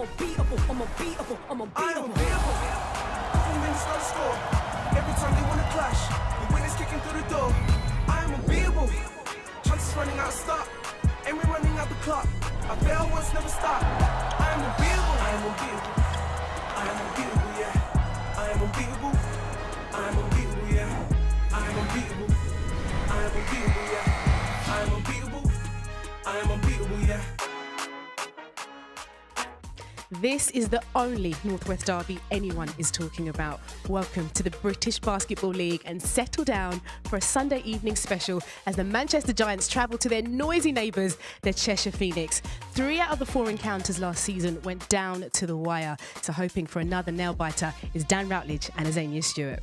unbeatable, I'm unbeatable, I'm unbeatable. I am unbeatable. Couple minutes no score. Every time they wanna clash, the winners kicking through the door. I am unbeatable. Chances running out of stock, and we're running out the clock. I fail once, never stop. I am unbeatable. I am unbeatable. I am unbeatable, yeah. I am unbeatable. I am unbeatable, yeah. I am unbeatable. I am unbeatable, yeah. I am unbeatable. I am unbeatable, yeah. This is the only Northwest derby anyone is talking about. Welcome to the British Basketball League and settle down for a Sunday evening special as the Manchester Giants travel to their noisy neighbours, the Cheshire Phoenix. 3 out of the 4 encounters last season went down to the wire. So hoping for another nail-biter is Dan Routledge and Azania Stewart.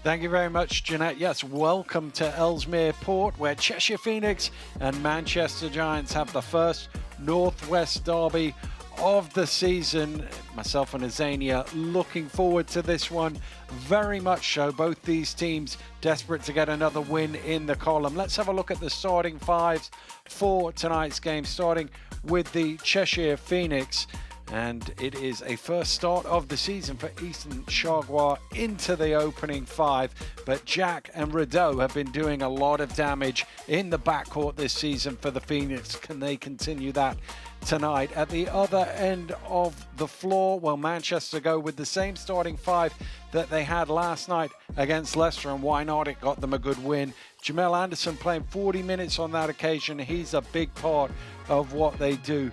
Thank you very much, Jeanette. Yes, welcome to Ellesmere Port, where Cheshire Phoenix and Manchester Giants have the first Northwest derby of the season. Myself and Azania looking forward to this one very much so. Both these teams desperate to get another win in the column. Let's have a look at the starting fives for tonight's game, starting with the Cheshire Phoenix. And it is a first start of the season for Easton Chargois into the opening 5. But Jack and Rideau have been doing a lot of damage in the backcourt this season for the Phoenix. Can they continue that tonight? At the other end of the floor, well, Manchester go with the same starting 5 that they had last night against Leicester, and why not? It got them a good win. Jamel Anderson playing 40 minutes on that occasion. He's a big part of what they do.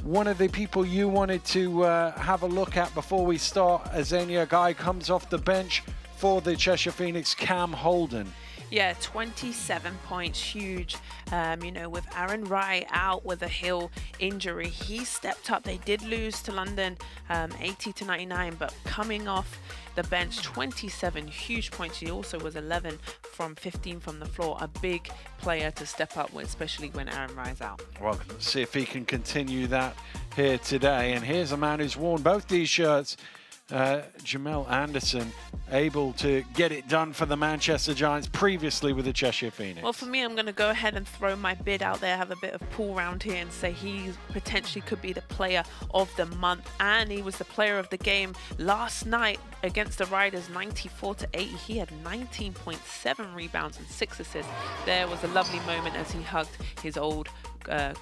One of the people you wanted to have a look at before we start, Azania, guy comes off the bench for the Cheshire Phoenix, Cam Holden. Yeah, 27 points, huge. With Aaron Wright out with a heel injury, he stepped up. They did lose to London 80-99, but coming off the bench, 27 huge points. He also was 11 from 15 from the floor. A big player to step up with, especially when Aaron Wright's out. Well, let's see if he can continue that here today. And here's a man who's worn both these shirts. Jamel Anderson, able to get it done for the Manchester Giants previously with the Cheshire Phoenix. Well, for me, I'm going to go ahead and throw my bid out there, have a bit of pull round here and say he potentially could be the player of the month. And he was the player of the game last night against the Riders, 94-80. He had 19.7 rebounds and 6 assists. There was a lovely moment as he hugged his old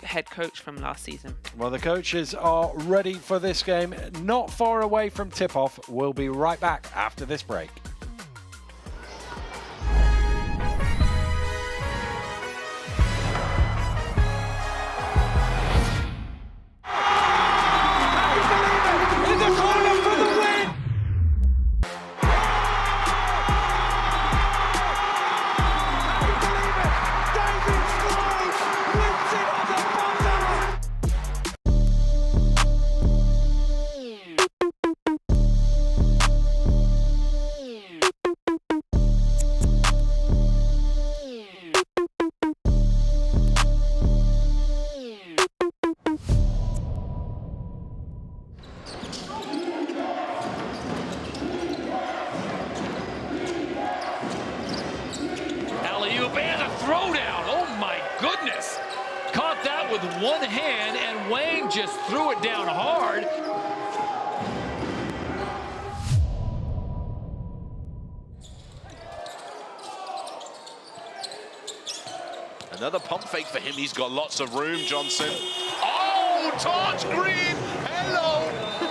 head coach from last season. Well, the coaches are ready for this game, not far away from tip-off. We'll be right back after this break. One hand, and Wayne just threw it down hard. Another pump fake for him. He's got lots of room, Johnson. Oh, Taj Green! Hello!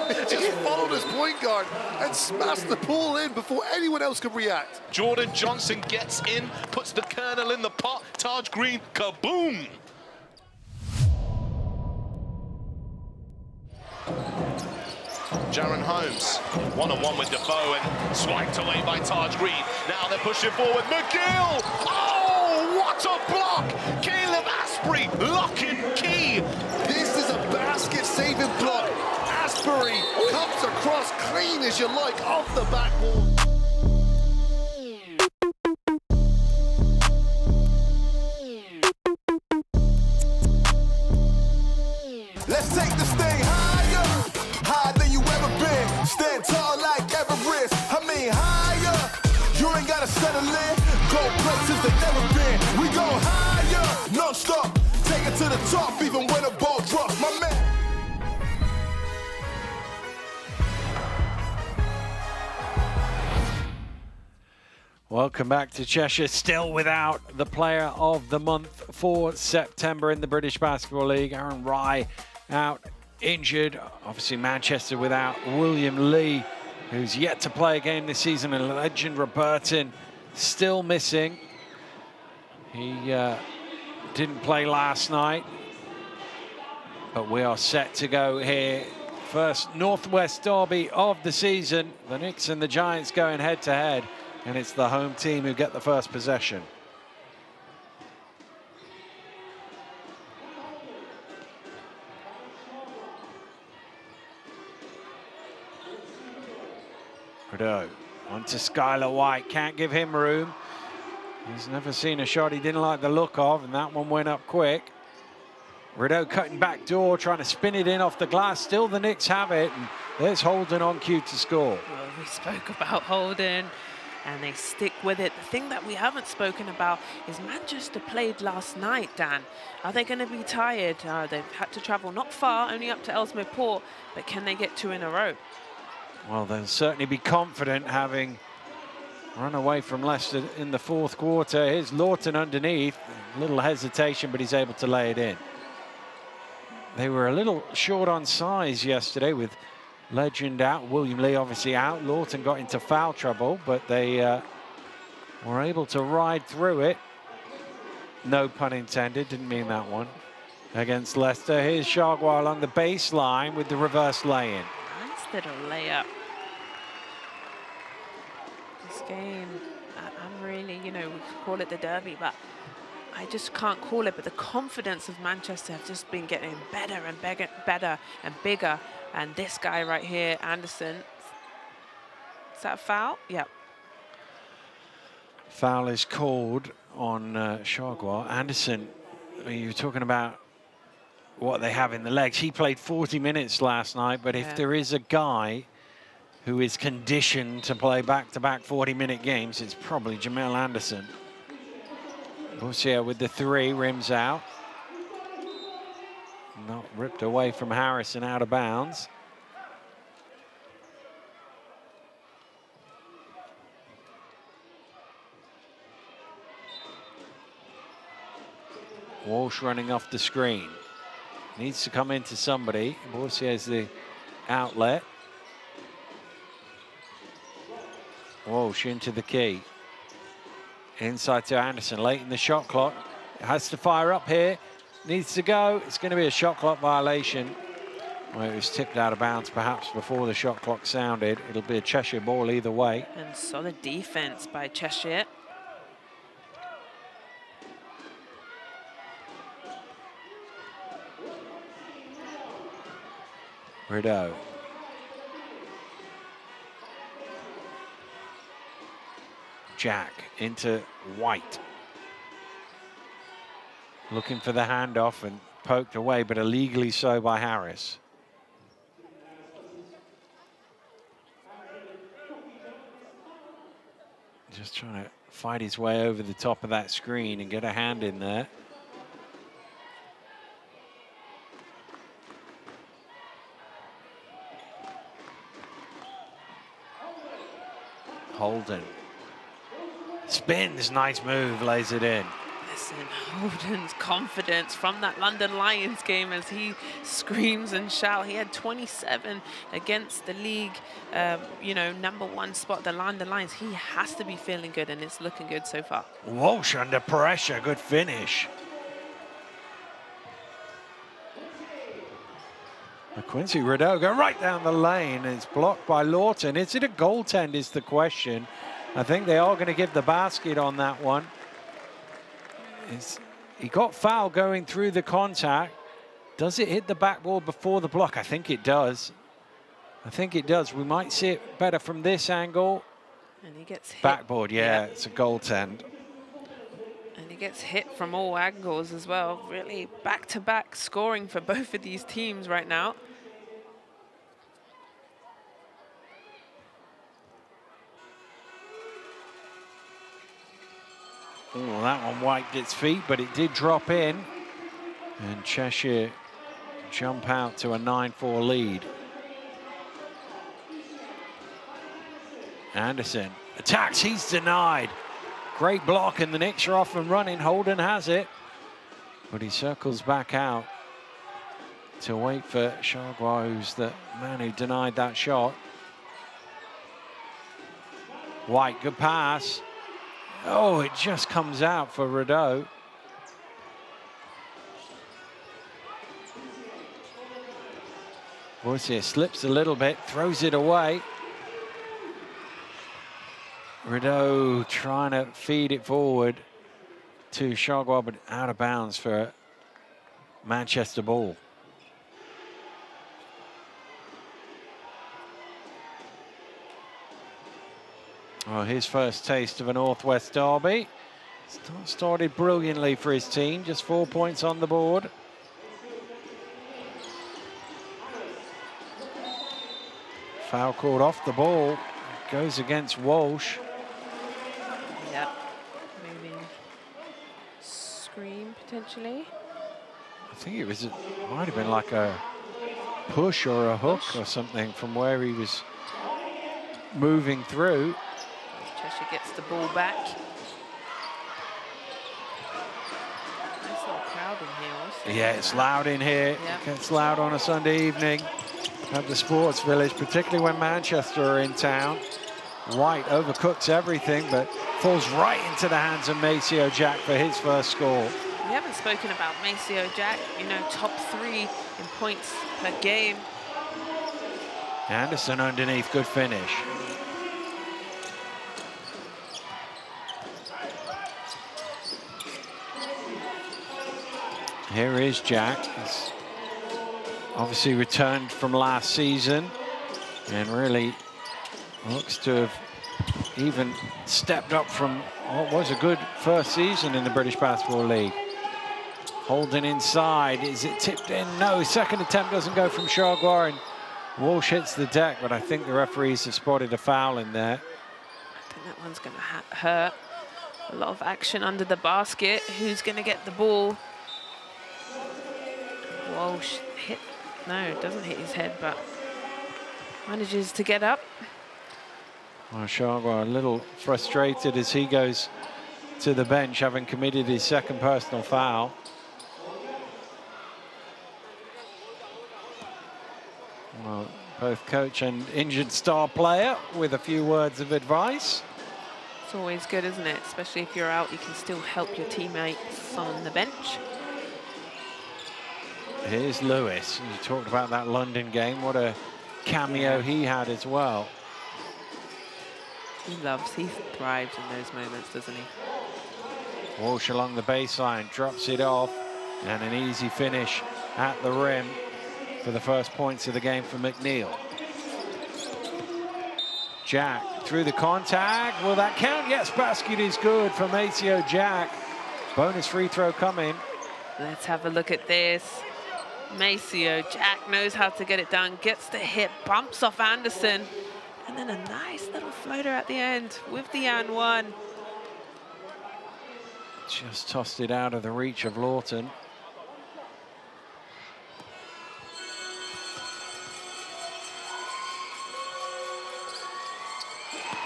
He just followed his point guard and smashed the ball in before anyone else could react. Jordan Johnson gets in, puts the kernel in the pot. Taj Green, kaboom! Jaron Holmes, one-on-one with Defoe and swiped away by Taj Green. Now they're pushing forward. McGill! Oh, what a block! Caleb Asprey, lock and key. This is a basket-saving block. Asprey comes across clean as you like off the backboard. Let's take this thing higher, higher than you ever been. Stand tall like Everest. I mean higher. You ain't gotta settle in. Go places they never been. We go higher, non-stop. Take it to the top, even when the ball drops. My man. Welcome back to Cheshire. Still without the player of the month for September in the British Basketball League. Aaron Rye out injured. Obviously Manchester without William Lee, who's yet to play a game this season, and legend Robertin still missing. He didn't play last night, but we are set to go here. First Northwest derby of the season. The Knicks and the Giants going head to head, and it's the home team who get the first possession. Rideau onto Skylar White, can't give him room. He's never seen a shot he didn't like the look of, and that one went up quick. Rideau cutting back door, trying to spin it in off the glass. Still the Knicks have it, and there's Holden on cue to score. Well, we spoke about Holden, and they stick with it. The thing that we haven't spoken about is Manchester played last night, Dan. Are they going to be tired? They've had to travel not far, only up to Ellesmere Port, but can they get 2 in a row? Well, they'll certainly be confident, having run away from Leicester in the fourth quarter. Here's Lawton underneath. A little hesitation, but he's able to lay it in. They were a little short on size yesterday with Legend out, William Lee obviously out. Lawton got into foul trouble, but they were able to ride through it. No pun intended, didn't mean that one. Against Leicester. Here's Chargois along the baseline with the reverse lay-in. Nice little layup. This game, I'm really, you know, we could call it the derby, but I just can't call it. But the confidence of Manchester have just been getting better and better and bigger. And this guy right here, Anderson, is that a foul? Yep. Foul is called on Chargois. Anderson, you were talking about what they have in the legs. He played 40 minutes last night, but if there is a guy who is conditioned to play back-to-back 40-minute games, it's probably Jamel Anderson. Bussier with the 3, rims out. Not ripped away from Harrison, out of bounds. Walsh running off the screen. Needs to come into somebody. Bussier's the outlet. Walsh into the key. Inside to Anderson, late in the shot clock. Has to fire up here. Needs to go. It's going to be a shot clock violation. Well, it was tipped out of bounds perhaps before the shot clock sounded. It'll be a Cheshire ball either way. And solid defense by Cheshire. Rideau. Jack into White. Looking for the handoff and poked away, but illegally so by Harris. Just trying to fight his way over the top of that screen and get a hand in there. Holden. Spins, nice move, lays it in. Listen, Holden's confidence from that London Lions game as he screams and shouts. He had 27 against the league, you know, #1 spot, the London Lions. He has to be feeling good, and it's looking good so far. Walsh under pressure, good finish. Quincy Rideau go right down the lane. It's blocked by Lawton. Is it a goaltend is the question. I think they are going to give the basket on that one. He got foul going through the contact. Does it hit the backboard before the block? I think it does. I think it does. We might see it better from this angle. And he gets hit. Backboard, yeah, it's a goaltend. And he gets hit from all angles as well. Really back-to-back scoring for both of these teams right now. Oh, that one wiped its feet, but it did drop in. And Cheshire jump out to a 9-4 lead. Anderson attacks, he's denied. Great block, and the Knicks are off and running. Holden has it, but he circles back out to wait for Chargois, who's the man who denied that shot. White, good pass. Oh, it just comes out for Rideau. Boissier slips a little bit, throws it away. Rideau trying to feed it forward to Chargois, but out of bounds for a Manchester ball. Well, his first taste of a Northwest derby. Started brilliantly for his team, just 4 points on the board. Foul called off the ball. Goes against Walsh. Yep. Moving screen potentially. I think it might have been like a push or a hook or something from where he was moving through. Cheshire gets the ball back. Nice little crowd in here also. Yeah, it's loud in here. Yep. It gets loud on a Sunday evening at the Sports Village, particularly when Manchester are in town. White overcooks everything, but falls right into the hands of Maceo Jack for his first score. We haven't spoken about Maceo Jack, you know, top 3 in points per game. Anderson underneath, good finish. Here is Jack. He's obviously returned from last season and really looks to have even stepped up from what was a good first season in the British Basketball League. Holden inside, is it tipped in? No, second attempt doesn't go from Chargois, and Walsh hits the deck, but I think the referees have spotted a foul in there. I think that one's going to hurt. A lot of action under the basket. Who's going to get the ball? Walsh hit, no, doesn't hit his head, but manages to get up. Well, Chargois a little frustrated as he goes to the bench, having committed his second personal foul. Well, both coach and injured star player with a few words of advice. It's always good, isn't it? Especially if you're out, you can still help your teammates on the bench. Here's Lewis. You talked about that London game. What a cameo he had as well. He thrives in those moments, doesn't he? Walsh along the baseline, drops it off, and an easy finish at the rim for the first points of the game for McNeil. Jack through the contact. Will that count? Yes, basket is good for Maceo Jack. Bonus free throw coming. Let's have a look at this. Maceo Jack knows how to get it done, gets the hit, bumps off Anderson, and then a nice little floater at the end with the and one. Just tossed it out of the reach of Lawton.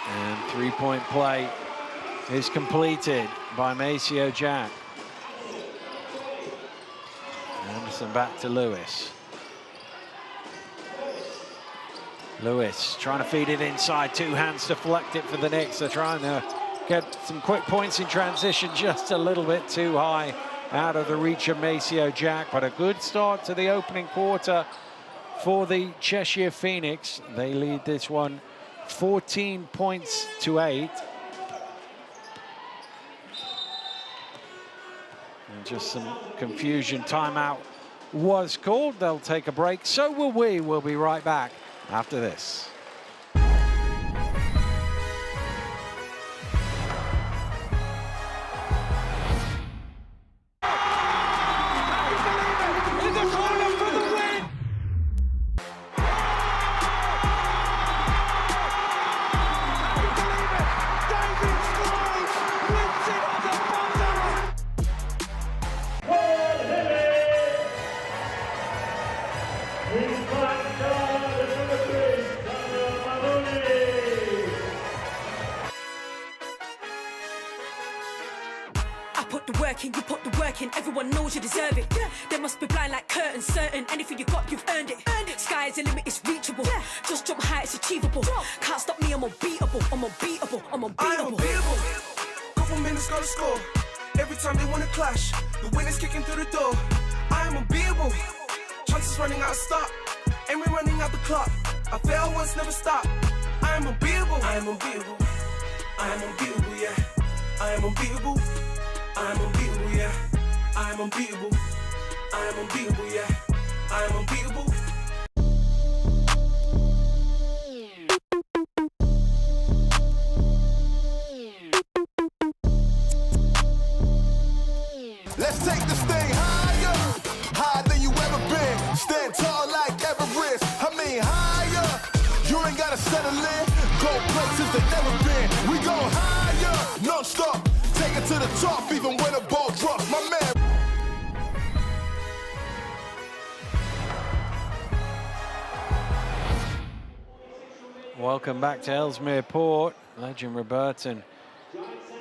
And three-point play is completed by Maceo Jack. Anderson back to Lewis. Lewis trying to feed it inside, two hands to deflect it for the Knicks. They're trying to get some quick points in transition, just a little bit too high out of the reach of Maceo Jack, but a good start to the opening quarter for the Cheshire Phoenix. They lead this one 14 points to 8. And just some confusion. Timeout was called. They'll take a break. So will we. We'll be right back after this. deserve it. They must be blind like curtains, certain. Anything you got, you've earned it. Sky is the limit, it's reachable. Just jump high, it's achievable. Can't stop me, I'm unbeatable. I'm unbeatable. I'm I'm unbeatable. unbeatable. Couple minutes gotta score. Every time they wanna clash, the winners kicking through the door. I am unbeatable. Chances running out of stop, and we're running out the clock. I fail once, never stop. I am unbeatable. I am unbeatable. I am unbeatable, yeah. I am unbeatable. I am unbeatable, yeah. I am unbeatable. I am unbeatable, yeah. I am unbeatable. Let's take this thing higher, higher than you ever been. Stand tall like Everest. I mean higher. You ain't gotta settle in. Go places they never been. We go higher, non-stop. Take it to the top, even when the ball drops. My man. Welcome back to Ellesmere Port. Legend Robertson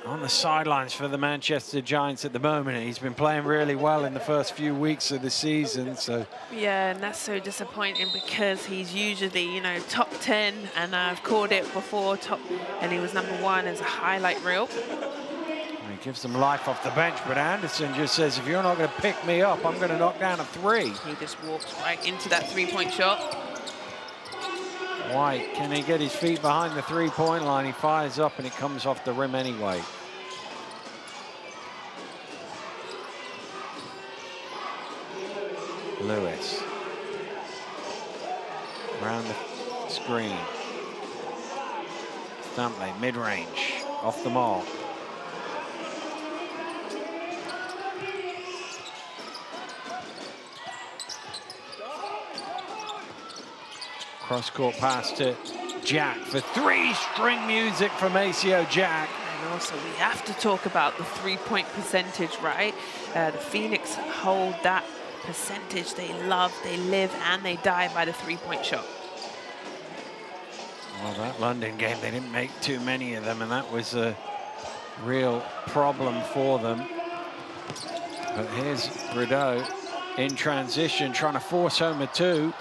on the sidelines for the Manchester Giants at the moment. He's been playing really well in the first few weeks of the season. So Yeah, and that's so disappointing because he's usually, you know, top 10, and I've called it before, and he was #1 as a highlight reel. he gives them life off the bench, but Anderson just says, if you're not going to pick me up, I'm going to knock down a 3. He just walks right into that three-point shot. White, can he get his feet behind the three-point line? He fires up and it comes off the rim anyway. Lewis. Around the screen. Stampley, mid-range, off the mark. Cross-court pass to Jack for 3. String music from ACO Jack. And also, we have to talk about the three-point percentage, right? The Phoenix hold that percentage. They love, they live, and they die by the three-point shot. Well, that London game, they didn't make too many of them, and that was a real problem for them. But here's Rideau in transition, trying to force home a 2.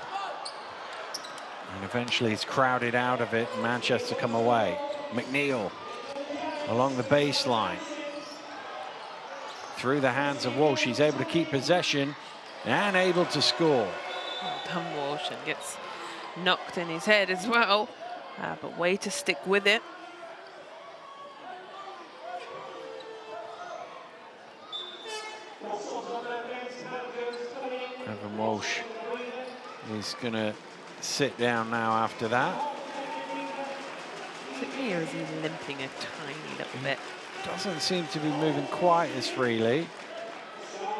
And eventually he's crowded out of it, and Manchester come away. McNeil along the baseline. Through the hands of Walsh, he's able to keep possession and able to score. Well done, Walsh, and gets knocked in his head as well. But way to stick with it. Evan Walsh is going to sit down now after that. Or is he limping a tiny little bit? Doesn't seem to be moving quite as freely.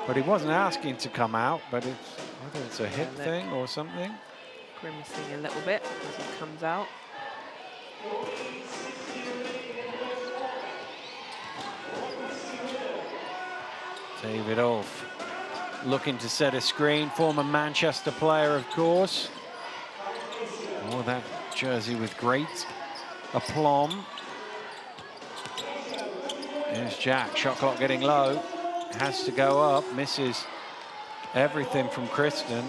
But he wasn't asking to come out, but it's, whether it's a hip thing or something. Grimacing a little bit as he comes out. David Ulf looking to set a screen. Former Manchester player, of course. Wore that jersey with great aplomb. Here's Jack. Shot clock getting low. Has to go up. Misses everything from Kristen.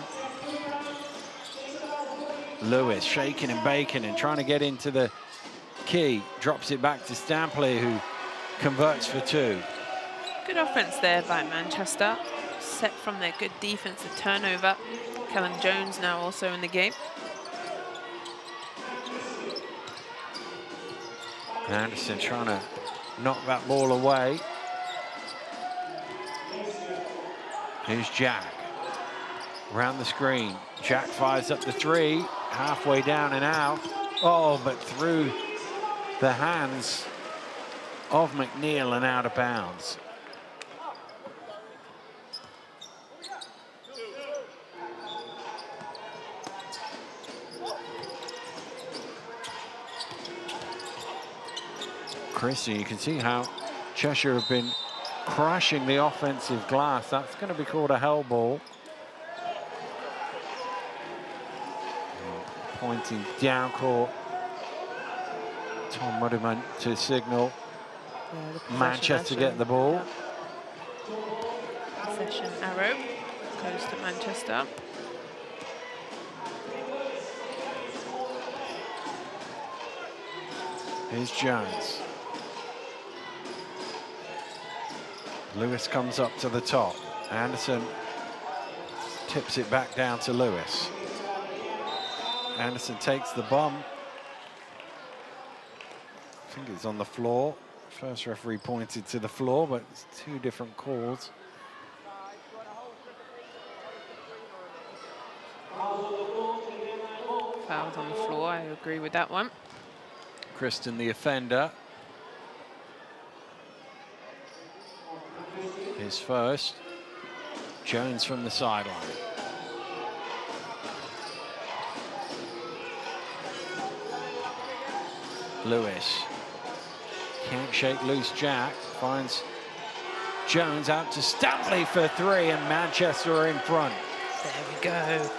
Lewis shaking and baking and trying to get into the key. Drops it back to Stampley, who converts for 2. Good offense there by Manchester. Set from their good defensive turnover. Kellen Jones now also in the game. Anderson trying to knock that ball away. Here's Jack. Around the screen. Jack fires up the 3. Halfway down and out. Oh, but through the hands of McNeil and out of bounds. Christie, you can see how Cheshire have been crashing the offensive glass. That's going to be called a hell ball. Pointing down court. Tom Mudderman to signal Manchester get the ball. Possession arrow goes to Manchester. Here's Jones. Lewis comes up to the top. Anderson tips it back down to Lewis. Anderson takes the bump. I think it's on the floor. First referee pointed to the floor, but it's two different calls. Fouls on the floor, I agree with that one. Kristen, the offender. His first. Jones from the sideline. Lewis. Can't shake loose Jack. Finds Jones out to Stanley for three, and Manchester are in front. There we go.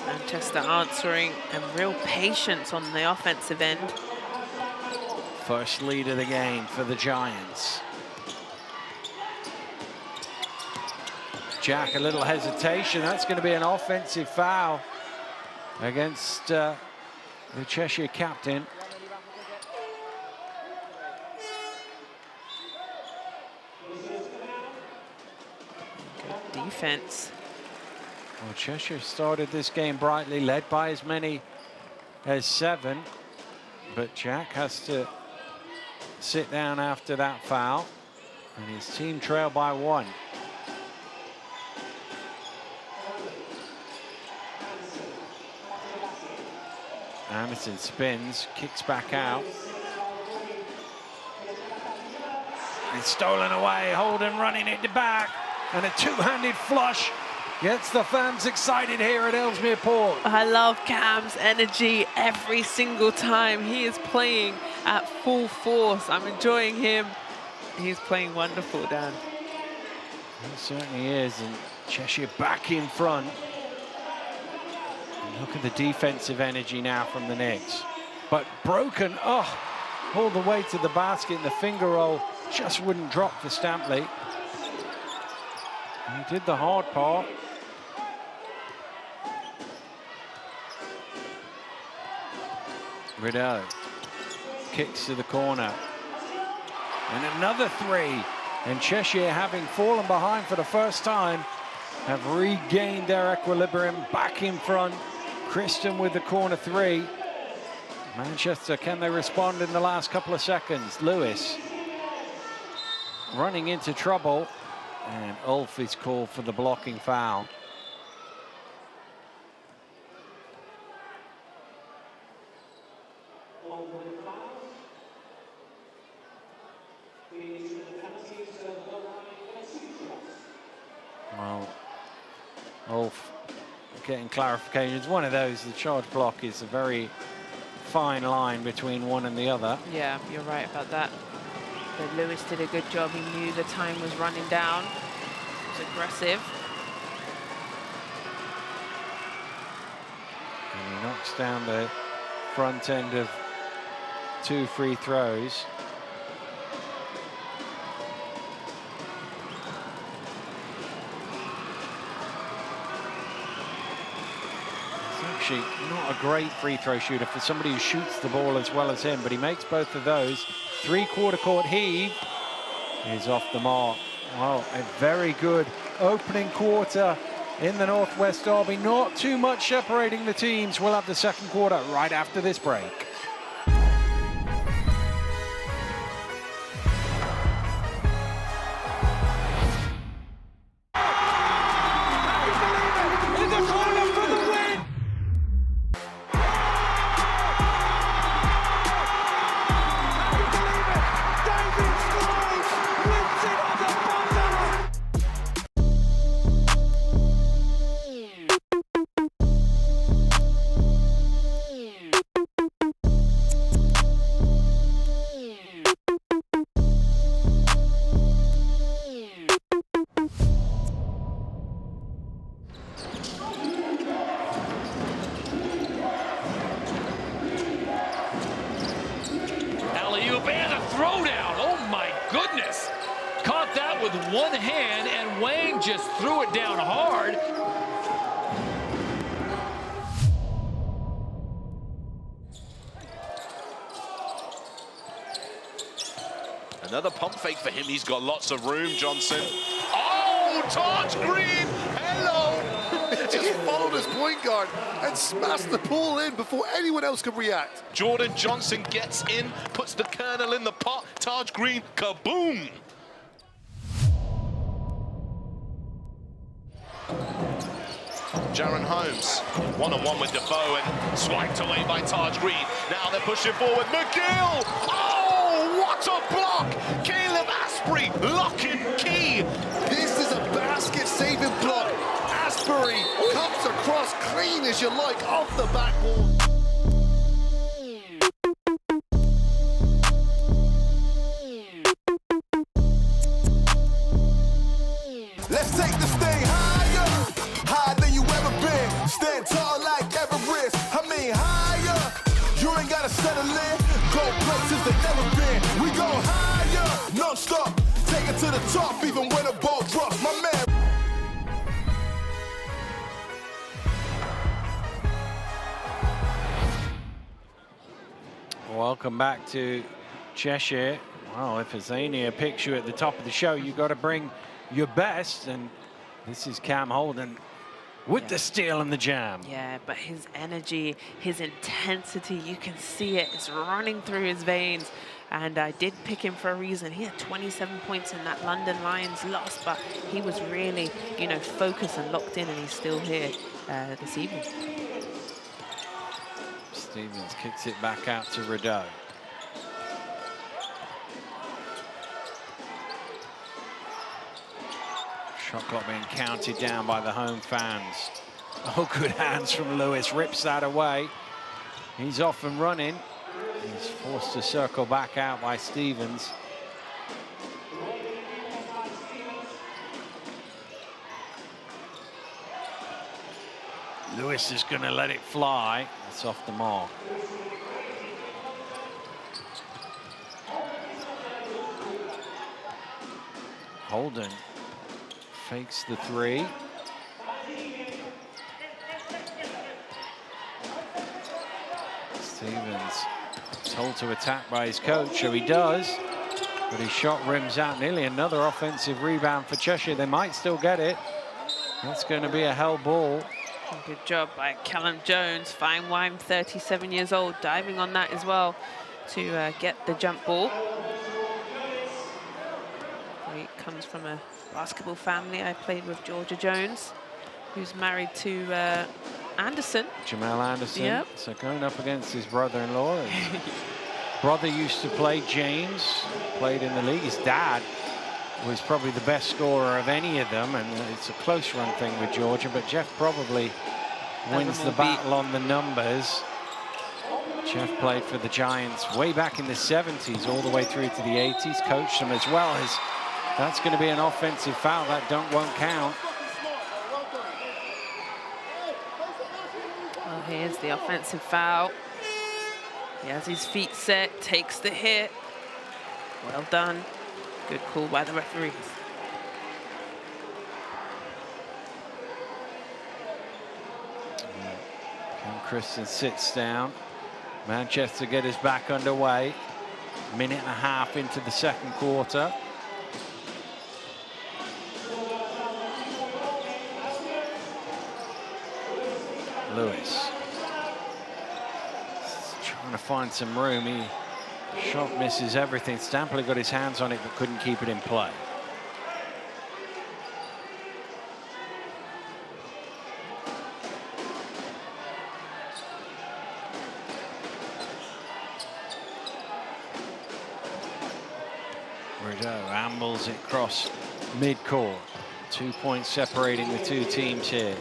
Manchester answering, and real patience on the offensive end. First lead of the game for the Giants. Jack, a little hesitation. That's going to be an offensive foul against the Cheshire captain. Good defense. Well, Cheshire started this game brightly, led by as many as 7. But Jack has to sit down after that foul. And his team trail by 1. Anderson spins, kicks back out. It's stolen away, Holden running it back. And a two-handed flush gets the fans excited here at Ellesmere Port. I love Cam's energy every single time. He is playing at full force. I'm enjoying him. He's playing wonderful, Dan. He certainly is, and Cheshire back in front. And look at the defensive energy now from the Knicks. But broken, all the way to the basket, and the finger roll just wouldn't drop for Stampley. He did the hard part. Rideau kicks to the corner. And another three. And Cheshire, having fallen behind for the first time, have regained their equilibrium, back in front. Kristen with the corner three. Manchester, can they respond in the last couple of seconds? Lewis running into trouble. And Ulf is called for the blocking foul. Well, Ulf getting clarification. It's one of those, the charge block is a very fine line between one and the other. Yeah, you're right about that. But Lewis did a good job. He knew the time was running down. He was aggressive. And he knocks down the front end of 2 free throws. He's actually not a great free throw shooter for somebody who shoots the ball as well as him, but he makes both of those. 3/4 court heave is off the mark. Well, a very good opening quarter in the Northwest Derby. Not too much separating the teams. We'll have the second quarter right after this break. just threw it down hard. Another pump fake for him. He's got lots of room, Johnson. Oh, Taj Green! Hello! Just followed his point guard and smashed the ball in before anyone else could react. Jordan Johnson gets in, puts the kernel in the pot. Taj Green, kaboom! Jaron Holmes, one-on-one with Defoe and swiped away by Taj Green. Now they're pushing forward. McGill! Oh, what a block! Caleb Asprey, lock and key. This is a basket-saving block. Asbury comes across clean as you like off the backboard. Let's take this thing higher, higher than you ever been. Stand tall like Everest. I mean higher. You ain't gotta settle in. Go places that never been. We go higher, non-stop. Take it to the top, even when the ball drops. My man. Welcome back to Cheshire. Well, if it's only a picture at the top of the show, you've got to bring your best, and this is Cam Holden with the steal and the jam. Yeah, but his energy, his intensity, you can see it. It's running through his veins. And I did pick him for a reason. He had 27 points in that London Lions loss, but he was really, you know, focused and locked in, and he's still here this evening. Stevens kicks it back out to Rideau. Shot clock being counted down by the home fans. Oh, good hands from Lewis, rips that away. He's off and running. He's forced to circle back out by Stevens. Lewis is going to let it fly. It's off the mark. Holden fakes the three. Stevens told to attack by his coach, so he does. But his shot rims out. Nearly another offensive rebound for Cheshire. They might still get it. That's going to be a hell ball. Good job by Callum Jones. Fine wine, 37 years old, diving on that as well to get the jump ball. He comes from a basketball family. I played with Georgia Jones, who's married to Anderson. Jamal Anderson. Yep. So going up against his brother-in-law. His brother used to play, James, played in the league. His dad was probably the best scorer of any of them, and it's a close run thing with Georgia, but Jeff probably wins the battle on the numbers. Jeff played for the Giants way back in the 70s, all the way through to the 80s, coached them as well. As that's going to be an offensive foul. That dunk won't count. Well, here's the offensive foul. He has his feet set, takes the hit. Well done. Good call by the referees. Cam Christian sits down. Manchester get us back underway. Minute and a half into the second quarter. Lewis trying to find some room. He shot misses everything. Stampley got his hands on it but couldn't keep it in play. Rideau ambles it across mid-court. 2 points separating the two teams here.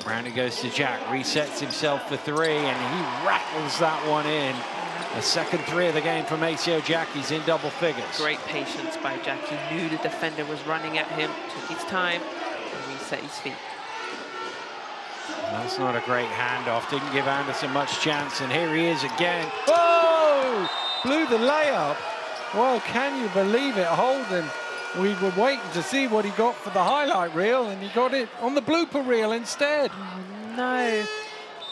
Round it goes to Jack, resets himself for three, and he rattles that one in. The second three of the game from Maceo Jack. He's in double figures. Great patience by Jack. He knew the defender was running at him, took his time, and reset his feet. That's not a great handoff. Didn't give Anderson much chance, and here he is again. Oh! Blew the layup. Well, can you believe it? Holden We were waiting to see what he got for the highlight reel, and he got it on the blooper reel instead. Oh, no.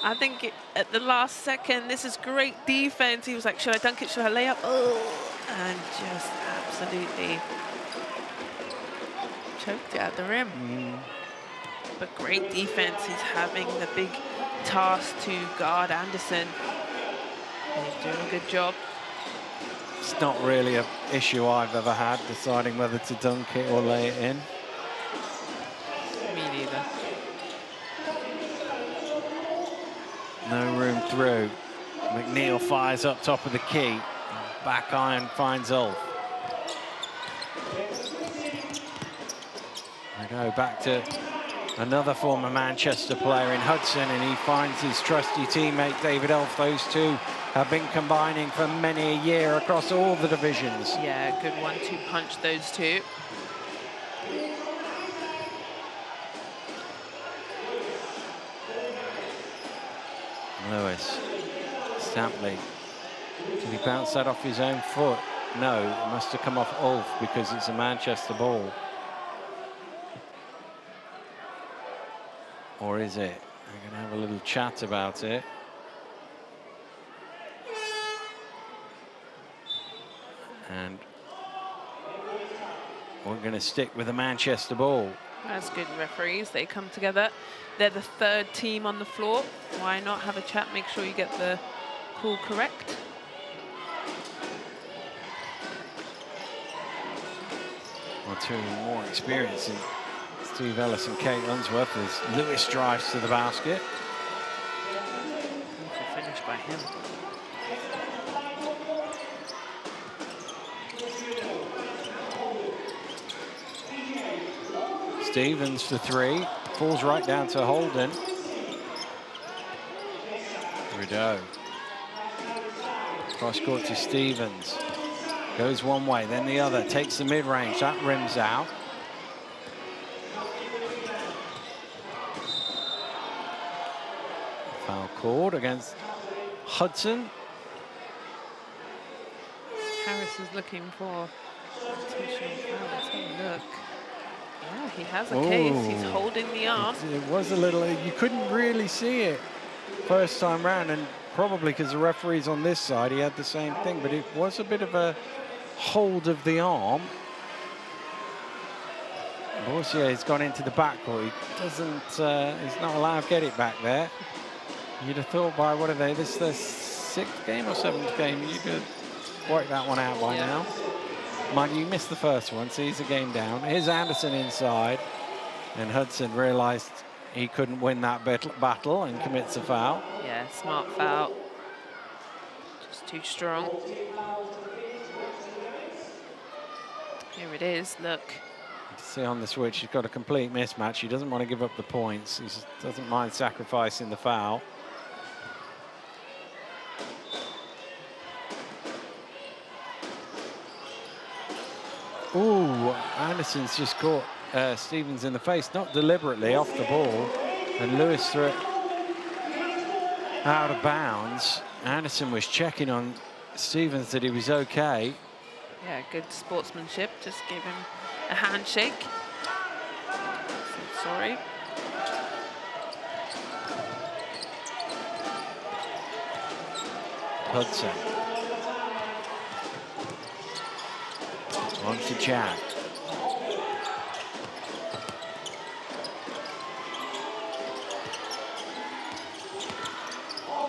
I think at the last second, this is great defense. He was like, should I dunk it? Should I lay up? Oh, and just absolutely choked it at the rim. But great defense. He's having the big task to guard Anderson. And he's doing a good job. It's not really an issue I've ever had, deciding whether to dunk it or lay it in. Me neither. No room through. McNeil fires up top of the key. Back iron finds Ulf. I go back to another former Manchester player in Hudson, and he finds his trusty teammate David Ulf. Those two have been combining for many a year across all the divisions. Yeah, good 1-2 punch, those two. Lewis, Stampley. Did he bounce that off his own foot? No, it must have come off Ulf because it's a Manchester ball. Or is it? We're going to have a little chat about it. And we're going to stick with the Manchester ball. That's good referees. They come together. They're the third team on the floor. Why not have a chat? Make sure you get the call correct. Well, two more experience in Steve Ellis and Kate Unsworth as Lewis drives to the basket. Beautiful finish by him. Stevens for three, falls right down to Holden. Rideau. Cross court to Stevens. Goes one way, then the other, takes the mid-range, that rims out. Foul called against Hudson. Harris is looking for intentional foul. Let's have a look. Yeah, he has a case. He's holding the arm. It was a little, you couldn't really see it first time round, and probably because the referee's on this side, he had the same thing, but it was a bit of a hold of the arm. Boissier's gone into the backcourt. He doesn't, he's not allowed to get it back there. You'd have thought by, what are they, this is the 6th game or 7th game, you could work that one out by now. Mind you, missed the first one, so he's a game down. Here's Anderson inside, and Hudson realized he couldn't win that battle and commits a foul. Yeah, smart foul. Just too strong. Here it is, look. You can see on the switch, he's got a complete mismatch. He doesn't want to give up the points. He doesn't mind sacrificing the foul. Ooh, Anderson's just caught Stevens in the face, not deliberately, off the ball. And Lewis threw it out of bounds. Anderson was checking on Stevens that he was okay. Yeah, good sportsmanship. Just gave him a handshake. Sorry. Hudson. On to Jack.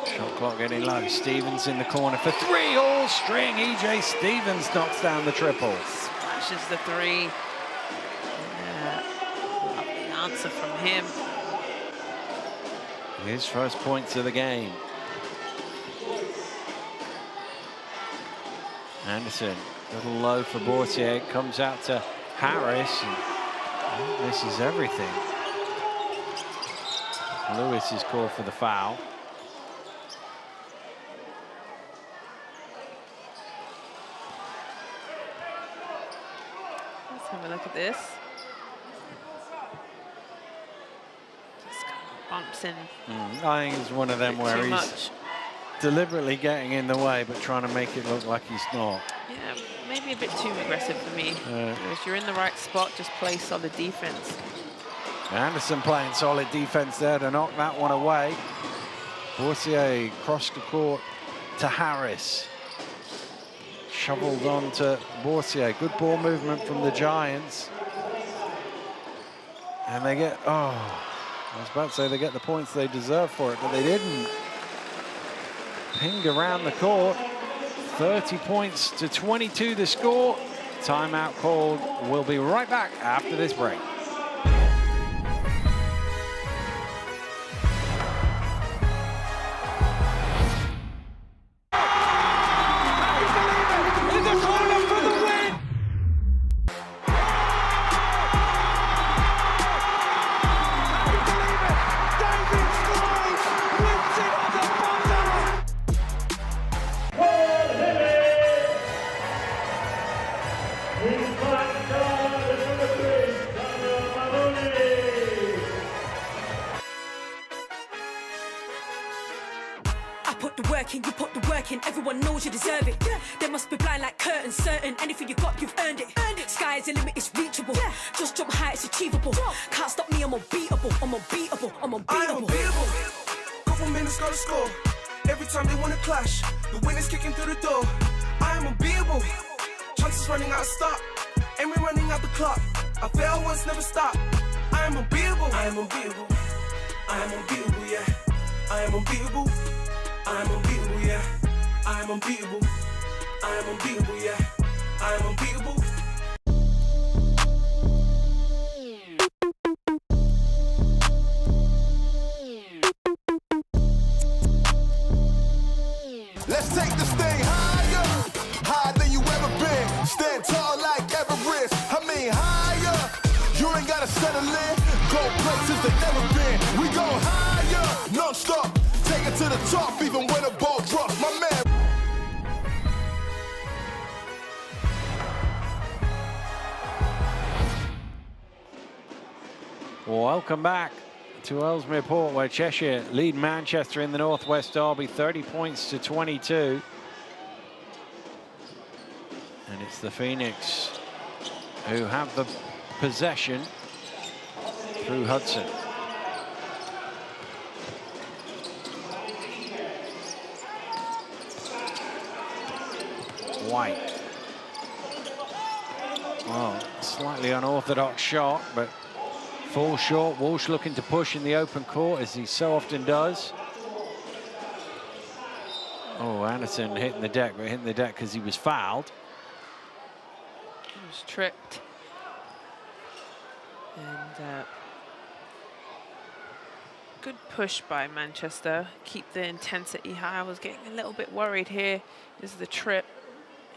Shot clock getting low. Stevens in the corner for three. All string. EJ Stevens knocks down the triple. Splashes the three. Yeah, lovely answer from him. His first points of the game. Anderson, a little low for Boursier. It comes out to Harris. And this is everything. Lewis is called for the foul. Let's have a look at this. Just kind of bumps in. I think it's one of them where Too he's much. deliberately getting in the way, but trying to make it look like he's not. Yeah, maybe a bit too aggressive for me. If you're in the right spot, just play solid defense. Anderson playing solid defense there to knock that one away. Boursier crossed the court to Harris. Shoveled on to Boursier. Good ball movement from the Giants. And they get, I was about to say they get the points they deserve for it, but they didn't. Pinged around the court. 30 points to 22 the score. Timeout called. We'll be right back after this break. Everyone knows you deserve it. They must be blind like curtains, certain. Anything you got, you've earned it. Sky's the limit, it's reachable. Just jump high, it's achievable. Can't stop me, I'm unbeatable. I'm unbeatable. I'm unbeatable. I'm unbeatable. Couple minutes, gotta score. Every time they wanna clash, the winner's kicking through the door. I am unbeatable. Chances running out of stop, and we're running out the clock. I fail once, never stop. I am unbeatable. I am unbeatable. I am unbeatable, yeah. I am unbeatable. I am unbeatable, yeah. I am unbeatable. I am unbeatable, yeah. I am unbeatable. Let's take this thing higher, higher than you ever been. Stand tall like Everest. I mean higher. You ain't gotta settle in. Go places they never been. We go higher, non-stop. Take it to the top, even when the ball drops. My man. Welcome back to Ellesmere Port, where Cheshire lead Manchester in the Northwest Derby, 30 points to 22. And it's the Phoenix who have the possession through Hudson. White. Well, slightly unorthodox shot, but falls short. Walsh looking to push in the open court, as he so often does. Oh, Anderson hitting the deck, but hitting the deck because he was fouled. He was tripped. And good push by Manchester. Keep the intensity high. I was getting a little bit worried here. This is the trip.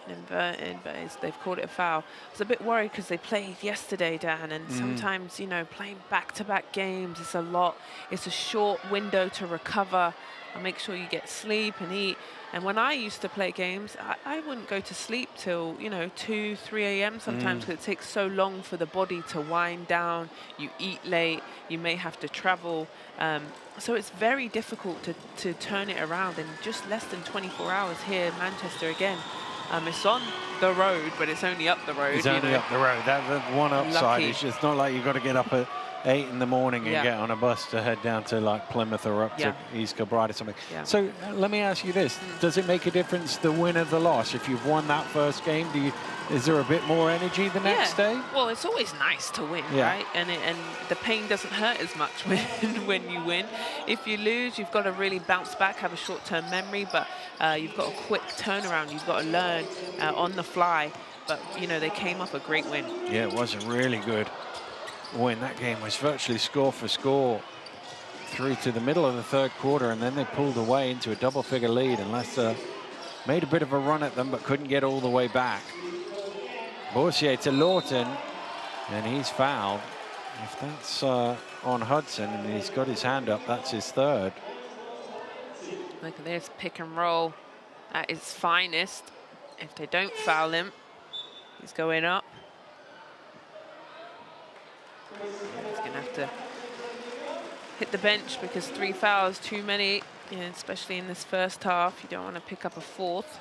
Inverted, but they've called it a foul. I was a bit worried because they played yesterday, Dan, and sometimes, you know, playing back-to-back games, it's a lot. It's a short window to recover and make sure you get sleep and eat. And when I used to play games, I wouldn't go to sleep till, you know, 2, 3 a.m. sometimes, because it takes so long for the body to wind down. You eat late, you may have to travel. So it's very difficult to turn it around in just less than 24 hours here in Manchester again. It's on the road, but it's only up the road. It's only up the road. That's the one upside. Lucky. It's just not like you've got to get up at 8 in the morning and get on a bus to head down to like Plymouth or up to East Kilbride or something. So let me ask you this. Does it make a difference, the win or the loss? If you've won that first game, is there a bit more energy the next day? Well, it's always nice to win, right? And the pain doesn't hurt as much when you win. If you lose, you've got to really bounce back, have a short-term memory, but you've got a quick turnaround. You've got to learn on the fly. But, you know, they came off a great win. Yeah, it was a really good win. That game was virtually score for score through to the middle of the third quarter, and then they pulled away into a double-figure lead, and Leicester made a bit of a run at them but couldn't get all the way back. Boursier to Lawton, and he's fouled. If that's on Hudson and he's got his hand up, that's his third. Look at this pick and roll at its finest. If they don't foul him, he's going up. He's going to have to hit the bench because 3 fouls, too many, especially in this first half. You don't want to pick up a fourth.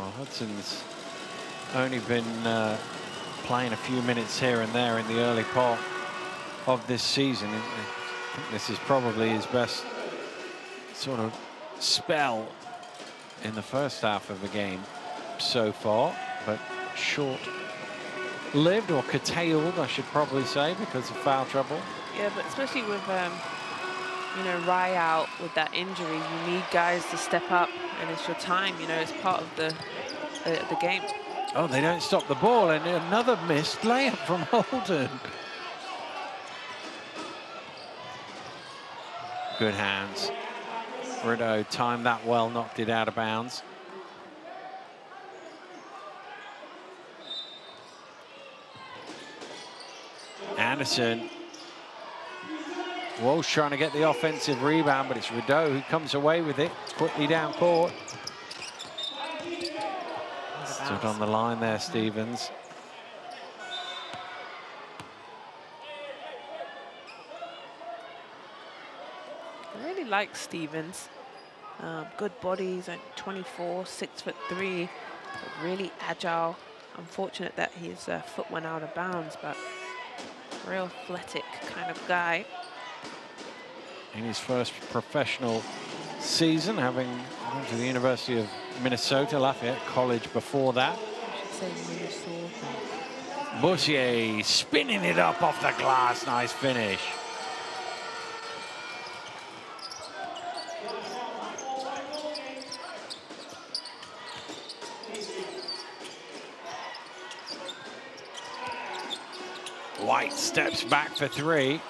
Well, Hudson's only been playing a few minutes here and there in the early part of this season. I think this is probably his best sort of spell in the first half of the game so far, but short-lived, or curtailed, I should probably say, because of foul trouble. Yeah, but especially with, you know, Rye out with that injury, you need guys to step up, and it's your time, you know, it's part of the game. Oh, they don't stop the ball, and another missed layup from Holden. Good hands. Rideau timed that well, knocked it out of bounds. Anderson. Walsh trying to get the offensive rebound, but it's Rideau who comes away with it quickly down court. Stood on the line there, Stevens. I really like Stevens. Good body, he's like 24, 6'3", but really agile. Unfortunate that his foot went out of bounds, but real athletic kind of guy. In his first professional season, having gone to the University of Minnesota, Lafayette College before that. I should say Minnesota. Boursier spinning it up off the glass, nice finish. White steps back for three.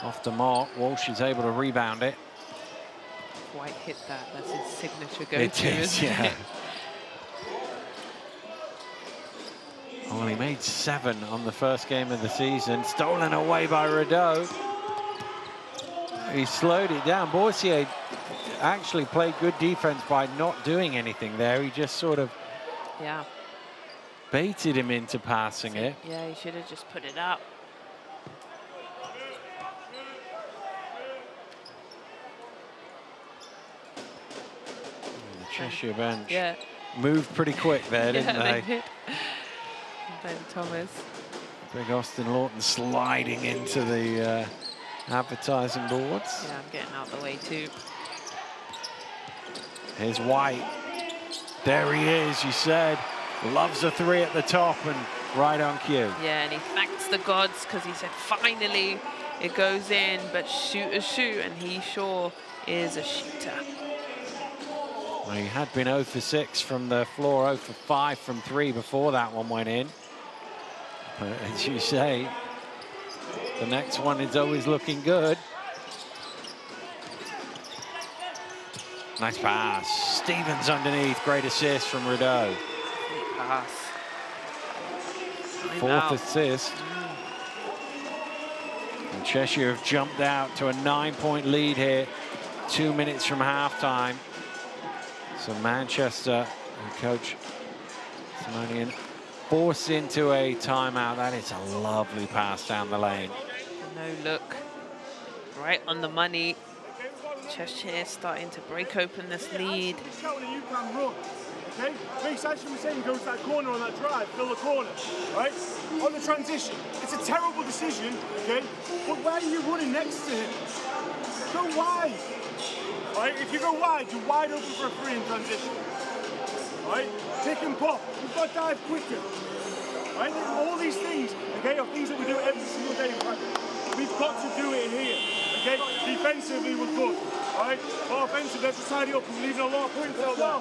Off the mark, Walsh is able to rebound it. White hit that, that's his signature go-to. It is, yeah. Well, he made 7 on the first game of the season. Stolen away by Rideau. He slowed it down. Boursier actually played good defense by not doing anything there. He just sort of baited him into passing it. Yeah, he should have just put it up. The Cheshire bench moved pretty quick there, didn't they? Did. Ben Thomas. Big Austin Lawton sliding into the advertising boards. Yeah, I'm getting out the way too. Here's White. There he is, you said. Loves a 3 at the top and right on cue. Yeah, and he thanks the gods because he said, finally, it goes in, but shooters shoot, and he sure is a shooter. Well, he had been 0 for 6 from the floor, 0 for 5 from 3 before that one went in. But as you say, the next one is always looking good. Nice pass. Stevens underneath, great assist from Rideau. Great pass. 4th assist. And Cheshire have jumped out to a 9-point lead here, 2 minutes from halftime. So Manchester and coach Simonian forced into a timeout. That is a lovely pass down the lane. No look. Right on the money. Cheshire starting to break open this lead. You can run, okay? Makes Ashton was saying go to that corner on that drive, fill the corner, right? On the transition, it's a terrible decision, okay? But where are you running next to him? Go wide, right? If you go wide, you're wide open for a 3 in transition, right? Pick and pop. You've got to dive quicker, right? All these things, okay, are things that we do every single day in practice. We've got to do it here, okay? Defensively, we're good. Right? Offensive, let's tidy up and leaving a lot of points out there.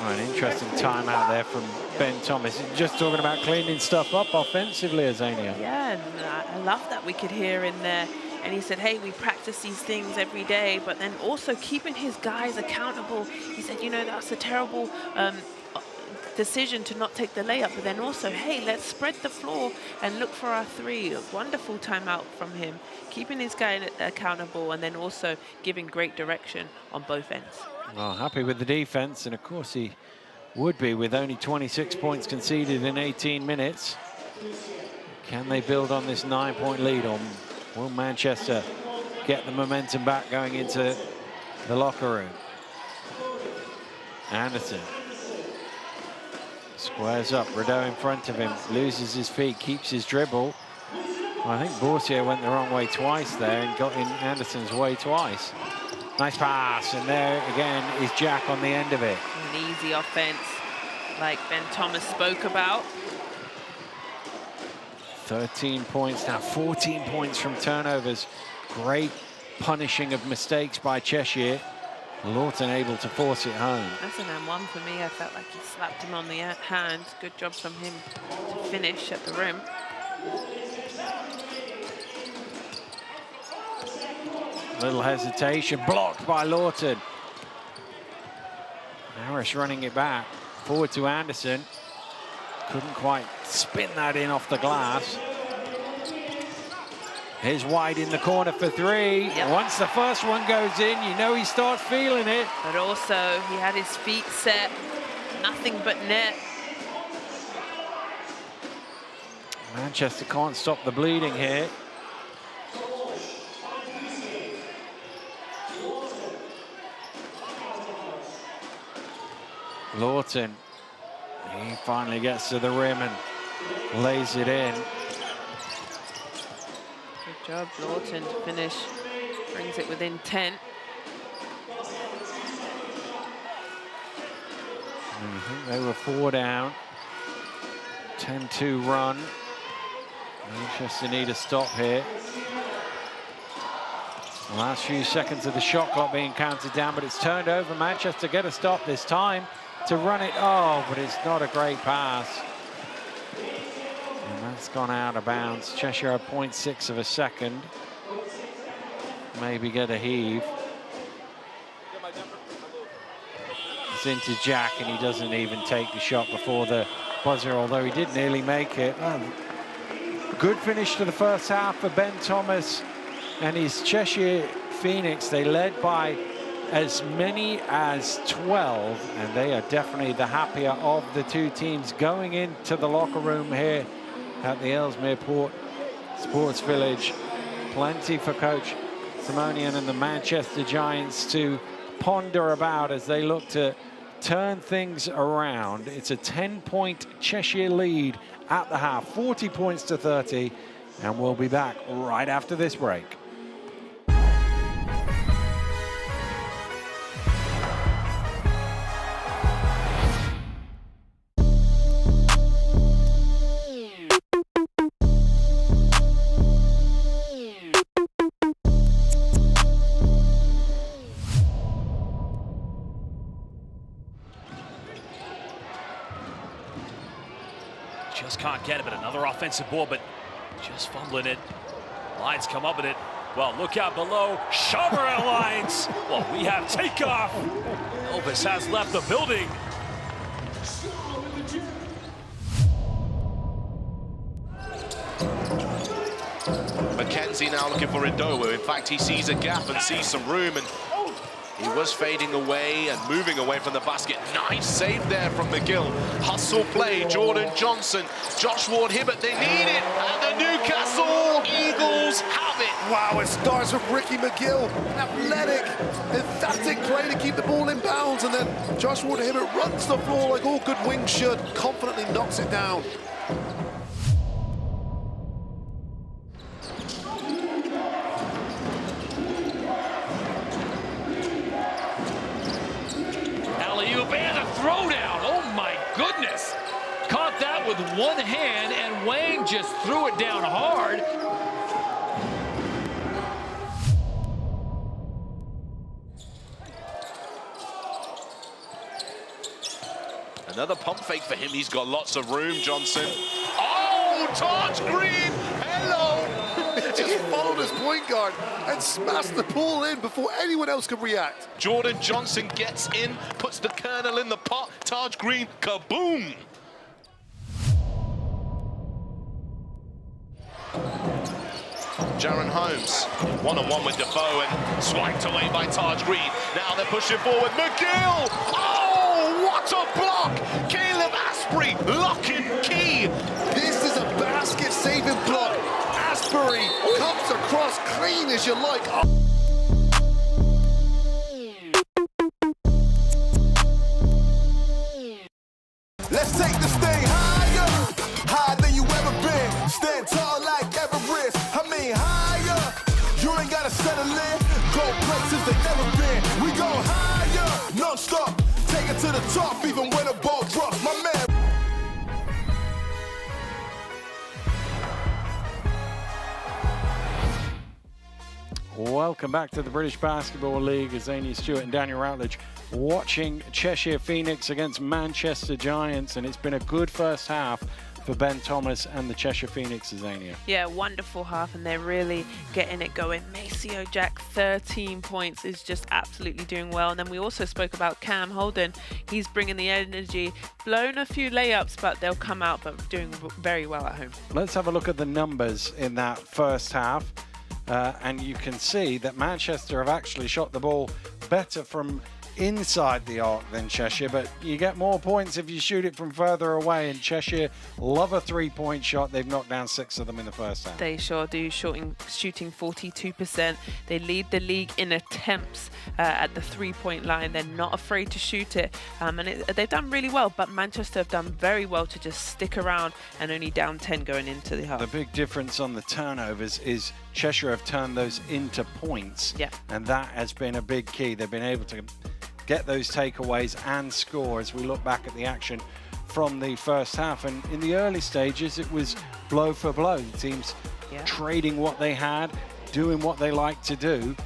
Oh, an interesting timeout there from Ben Thomas. Just talking about cleaning stuff up offensively, Azania. Yeah, and I love that we could hear in there. And he said, hey, we practice these things every day, but then also keeping his guys accountable. He said, you know, that's a terrible decision to not take the layup, but then also, hey, let's spread the floor and look for our 3. A wonderful timeout from him, keeping his guy accountable and then also giving great direction on both ends. Well, happy with the defense, and of course he would be with only 26 points conceded in 18 minutes. Can they build on this 9-point lead, or will Manchester get the momentum back going into the locker room? Anderson squares up, Rideau in front of him, loses his feet, keeps his dribble. Well, I think Boursier went the wrong way twice there and got in Anderson's way twice. Nice pass, and there again is Jack on the end of it. An easy offense, like Ben Thomas spoke about. 13 points now, 14 points from turnovers. Great punishing of mistakes by Cheshire. Lawton able to force it home. That's an M1 for me. I felt like he slapped him on the hand. Good job from him to finish at the rim. Little hesitation, blocked by Lawton. Harris running it back, forward to Anderson. Couldn't quite spin that in off the glass. Here's White in the corner for three. Yep. Once the first one goes in, you know he starts feeling it. But also, he had his feet set, nothing but net. Manchester can't stop the bleeding here. Lawton, he finally gets to the rim and lays it in. Good job, Lawton, to finish. Brings it within 10. I think they were 4 down. 10-2 run. Manchester need a stop here. The last few seconds of the shot clock being counted down, but it's turned over. Manchester get a stop this time to run it. Oh, but it's not a great pass. And that's gone out of bounds. Cheshire a 0.6 of a second. Maybe get a heave. It's into Jack, and he doesn't even take the shot before the buzzer, although he did nearly make it. Good finish to the first half for Ben Thomas and his Cheshire Phoenix. They led by as many as 12, and they are definitely the happier of the two teams going into the locker room here at the Ellesmere Port Sports Village. Plenty for Coach Simonian and the Manchester Giants to ponder about as they look to turn things around. It's a 10-point Cheshire lead at the half, 40 points to 30, and we'll be back right after this break. Just can't get it, but another offensive ball, but just fumbling it. Lines come up with it. Well, look out below. Shover at lines. Well, we have takeoff. Elvis has left the building. McKenzie now looking for Rideau. In fact, he sees a gap and sees some room, and he was fading away and moving away from the basket. Nice save there from McGill. Hustle play, Jordan Johnson, Josh Ward-Hibbert, they need it, and the Newcastle Eagles have it. Wow, it starts with Ricky McGill. Athletic, emphatic play to keep the ball in bounds, and then Josh Ward-Hibbert runs the floor like all good wings should, confidently knocks it down. Throwdown, oh my goodness. Caught that with one hand, and Wayne just threw it down hard. Another pump fake for him. He's got lots of room, Johnson. Oh, Taj Green, hello. Just followed his point guard and smashed the ball in before anyone else could react. Jordan Johnson gets in, puts the kernel in the pot. Taj Green, kaboom! Jaron Holmes, one-on-one with Defoe and swiped away by Taj Green. Now they're pushing forward. McGill! Oh, what a block! Caleb Asprey, lock and key. This is a basket-saving block. Asbury comes across clean as you like. Let's take this thing higher, higher than you ever been. Stand tall like Everest. I mean higher. You ain't gotta settle in. Go places they never been. We go higher, non-stop. Take it to the top, even when the ball drops. My man. Welcome back to the British Basketball League. Azania Stewart and Daniel Routledge watching Cheshire Phoenix against Manchester Giants, and it's been a good first half for Ben Thomas and the Cheshire Phoenix, Azania. Yeah, wonderful half, and they're really getting it going. Maceo Jack, 13 points, is just absolutely doing well. And then we also spoke about Cam Holden. He's bringing the energy, blown a few layups, but they'll come out, but doing very well at home. Let's have a look at the numbers in that first half. And you can see that Manchester have actually shot the ball better from inside the arc than Cheshire, but you get more points if you shoot it from further away, and Cheshire love a three-point shot. They've knocked down 6 of them in the first half. They sure do, shooting 42%. They lead the league in attempts at the three-point line. They're not afraid to shoot it, and they've done really well, but Manchester have done very well to just stick around and only down 10 going into the half. The big difference on the turnovers is Cheshire have turned those into points, and that has been a big key. They've been able to get those takeaways and score as we look back at the action from the first half. And in the early stages, it was blow for blow. The teams trading what they had, doing what they like to do.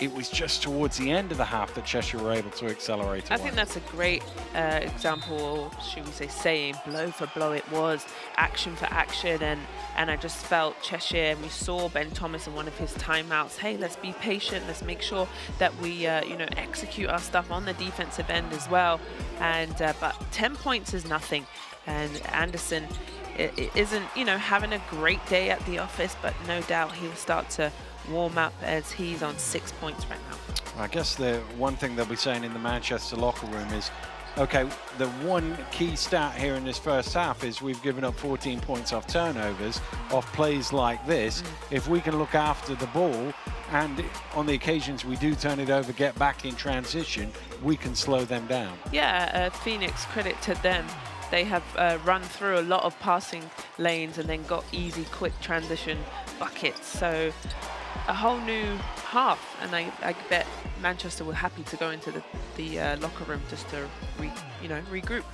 It was just towards the end of the half that Cheshire were able to accelerate. I think that's a great example, or should we say saying, blow for blow. It was action for action, and I just felt Cheshire, and we saw Ben Thomas in one of his timeouts, hey, let's be patient, let's make sure that we execute our stuff on the defensive end as well. And but 10 points is nothing, and Anderson isn't having a great day at the office, but no doubt he'll start to warm up as he's on 6 points right now. I guess the one thing they'll be saying in the Manchester locker room is, okay, the one key stat here in this first half is we've given up 14 points off turnovers, off plays like this. If we can look after the ball, and on the occasions we do turn it over, get back in transition, we can slow them down. Yeah, Phoenix, credit to them. They have run through a lot of passing lanes and then got easy, quick transition buckets. So a whole new half, and I bet Manchester were happy to go into the locker room just to regroup.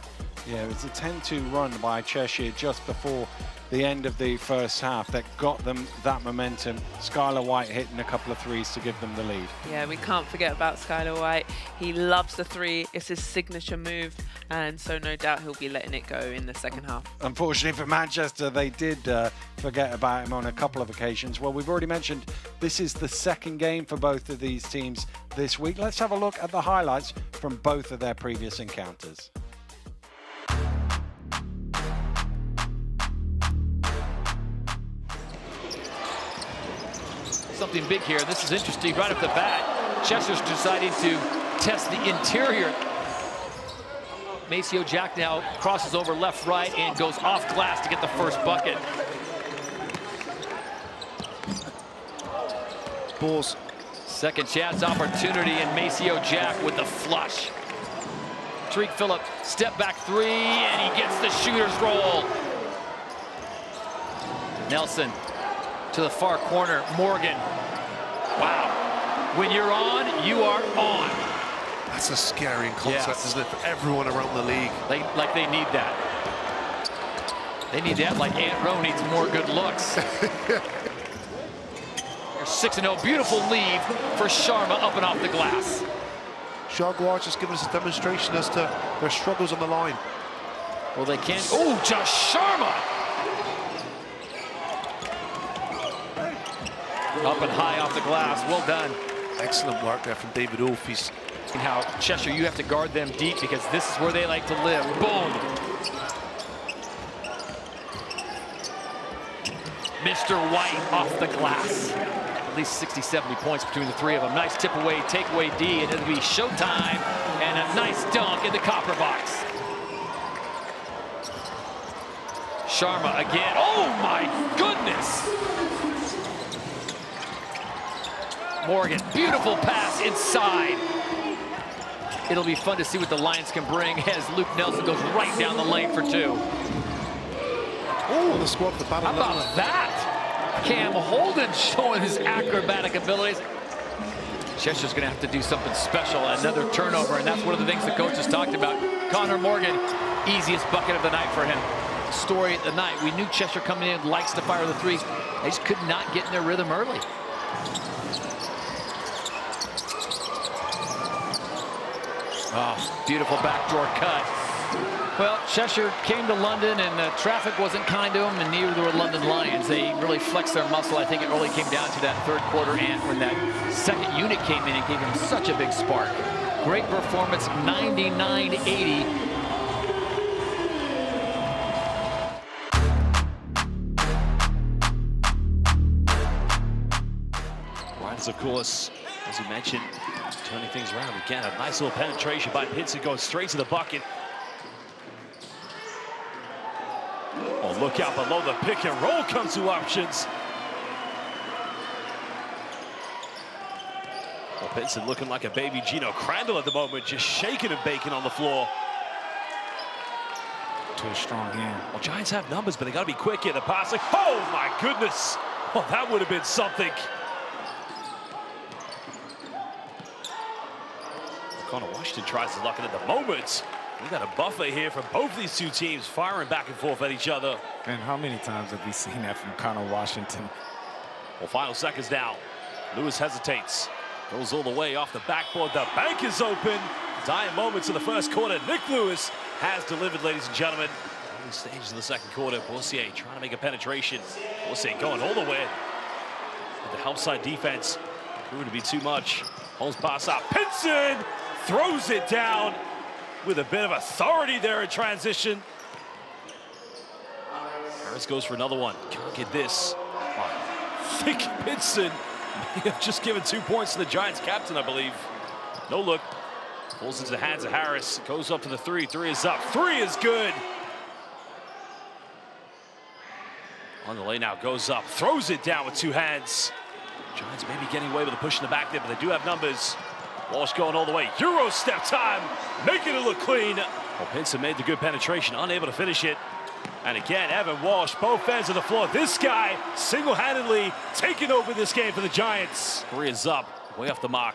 Yeah, it was a 10-2 run by Cheshire just before the end of the first half that got them that momentum. Skylar White hitting a couple of threes to give them the lead. Yeah, we can't forget about Skylar White. He loves the three. It's his signature move, and so no doubt he'll be letting it go in the second half. Unfortunately for Manchester, they did forget about him on a couple of occasions. Well, we've already mentioned this is the second game for both of these teams this week. Let's have a look at the highlights from both of their previous encounters. Something big here. This is interesting right off the bat. Cheshire's deciding to test the interior. Maceo Jack now crosses over left, right, and goes off glass to get the first bucket. Bulls. Second chance opportunity, and Maceo Jack with the flush. Tariq Phillip, step back three, and he gets the shooter's roll. Nelson to the far corner, Morgan. Wow, when you're on, you are on. That's a scary concept, isn't it, for everyone around the league? Like they need that. They need that like Aunt Rowe needs more good looks. 6-0, beautiful lead for Sharma up and off the glass. Jaguars just giving us a demonstration as to their struggles on the line. Well, they can't. Oh, Josh Sharma! Up and high off the glass, well done. Excellent work there from David Wolf. He's how Cheshire, you have to guard them deep because this is where they like to live. Boom. Mr. White off the glass. At least 60, 70 points between the three of them. Nice tip away, take away D, and it'll be showtime. And a nice dunk in the copper box. Sharma again. Oh my goodness. Morgan, beautiful pass inside. it'll be fun to see what the Lions can bring as Luke Nelson goes right down the lane for 2. Oh, the squad for battle. How about that? Cam Holden showing his acrobatic abilities. Cheshire's going to have to do something special, another turnover, and that's one of the things the coach has talked about. Connor Morgan, easiest bucket of the night for him. Story of the night. We knew Cheshire coming in likes to fire the threes. They just could not get in their rhythm early. Oh, beautiful backdoor cut. Well, Cheshire came to London and the traffic wasn't kind to them, and neither were London Lions. They really flexed their muscle. I think it really came down to that third quarter and when that second unit came in and gave them such a big spark. Great performance, 99-80. Lions, of course, as you mentioned, turning things around again. A nice little penetration by Pinson going straight to the bucket. Oh, look out below, the pick and roll comes to options. Well, Pinson looking like a baby Gino Crandall at the moment, just shaking and baking on the floor. To a strong hand. Well, Giants have numbers, but they got to be quick here. The passing. Oh, my goodness. Well, that would have been something. Connor Washington tries to lock it at the moment. We got a buffer here from both these two teams firing back and forth at each other. And how many times have we seen that from Connor Washington? Well, final seconds now. Lewis hesitates. Goes all the way off the backboard. The bank is open. Dying moments in the first quarter. Nick Lewis has delivered, ladies and gentlemen. Early stages of the second quarter. Boursier trying to make a penetration. Boursier going all the way. But the help side defense proved to be too much. Holmes pass out. Pinson throws it down with a bit of authority there in transition. Harris goes for another one. Can't get this. I think Pinson may have just given 2 points to the Giants captain, I believe. No look. Pulls into the hands of Harris. Goes up to the 3. 3 is up. 3 is good. On the lane now. Goes up. Throws it down with 2 hands. Giants may be getting away with a push in the back there, but they do have numbers. Walsh going all the way. Euro step time. Making it look clean. Well, Pinson made the good penetration. Unable to finish it. And again, Evan Walsh, both ends of the floor. This guy single-handedly taking over this game for the Giants. 3 is up. Way off the mark.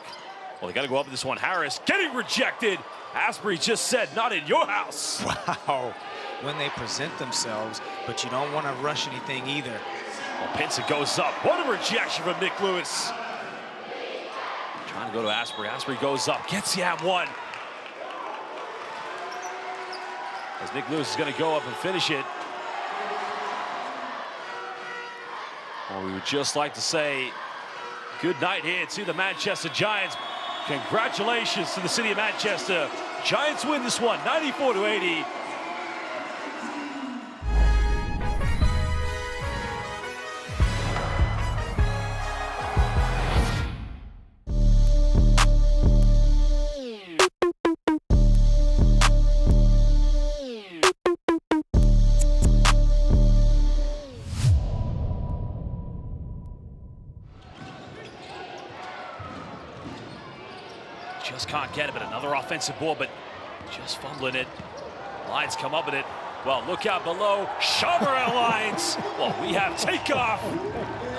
Well, they got to go up with this one. Harris getting rejected. Asprey just said, not in your house. Wow. When they present themselves, but you don't want to rush anything either. Well, Pinson goes up. What a rejection from Nick Lewis. Trying to go to Asprey. Asprey goes up. Gets the one. As Nick Lewis is going to go up and finish it. Well, we would just like to say good night here to the Manchester Giants. Congratulations to the city of Manchester. Giants win this one, 94-80. Just can't get it, but another offensive board, but just fumbling it. Lions come up with it. Well, look out below. Sharmer lines. Well, we have takeoff.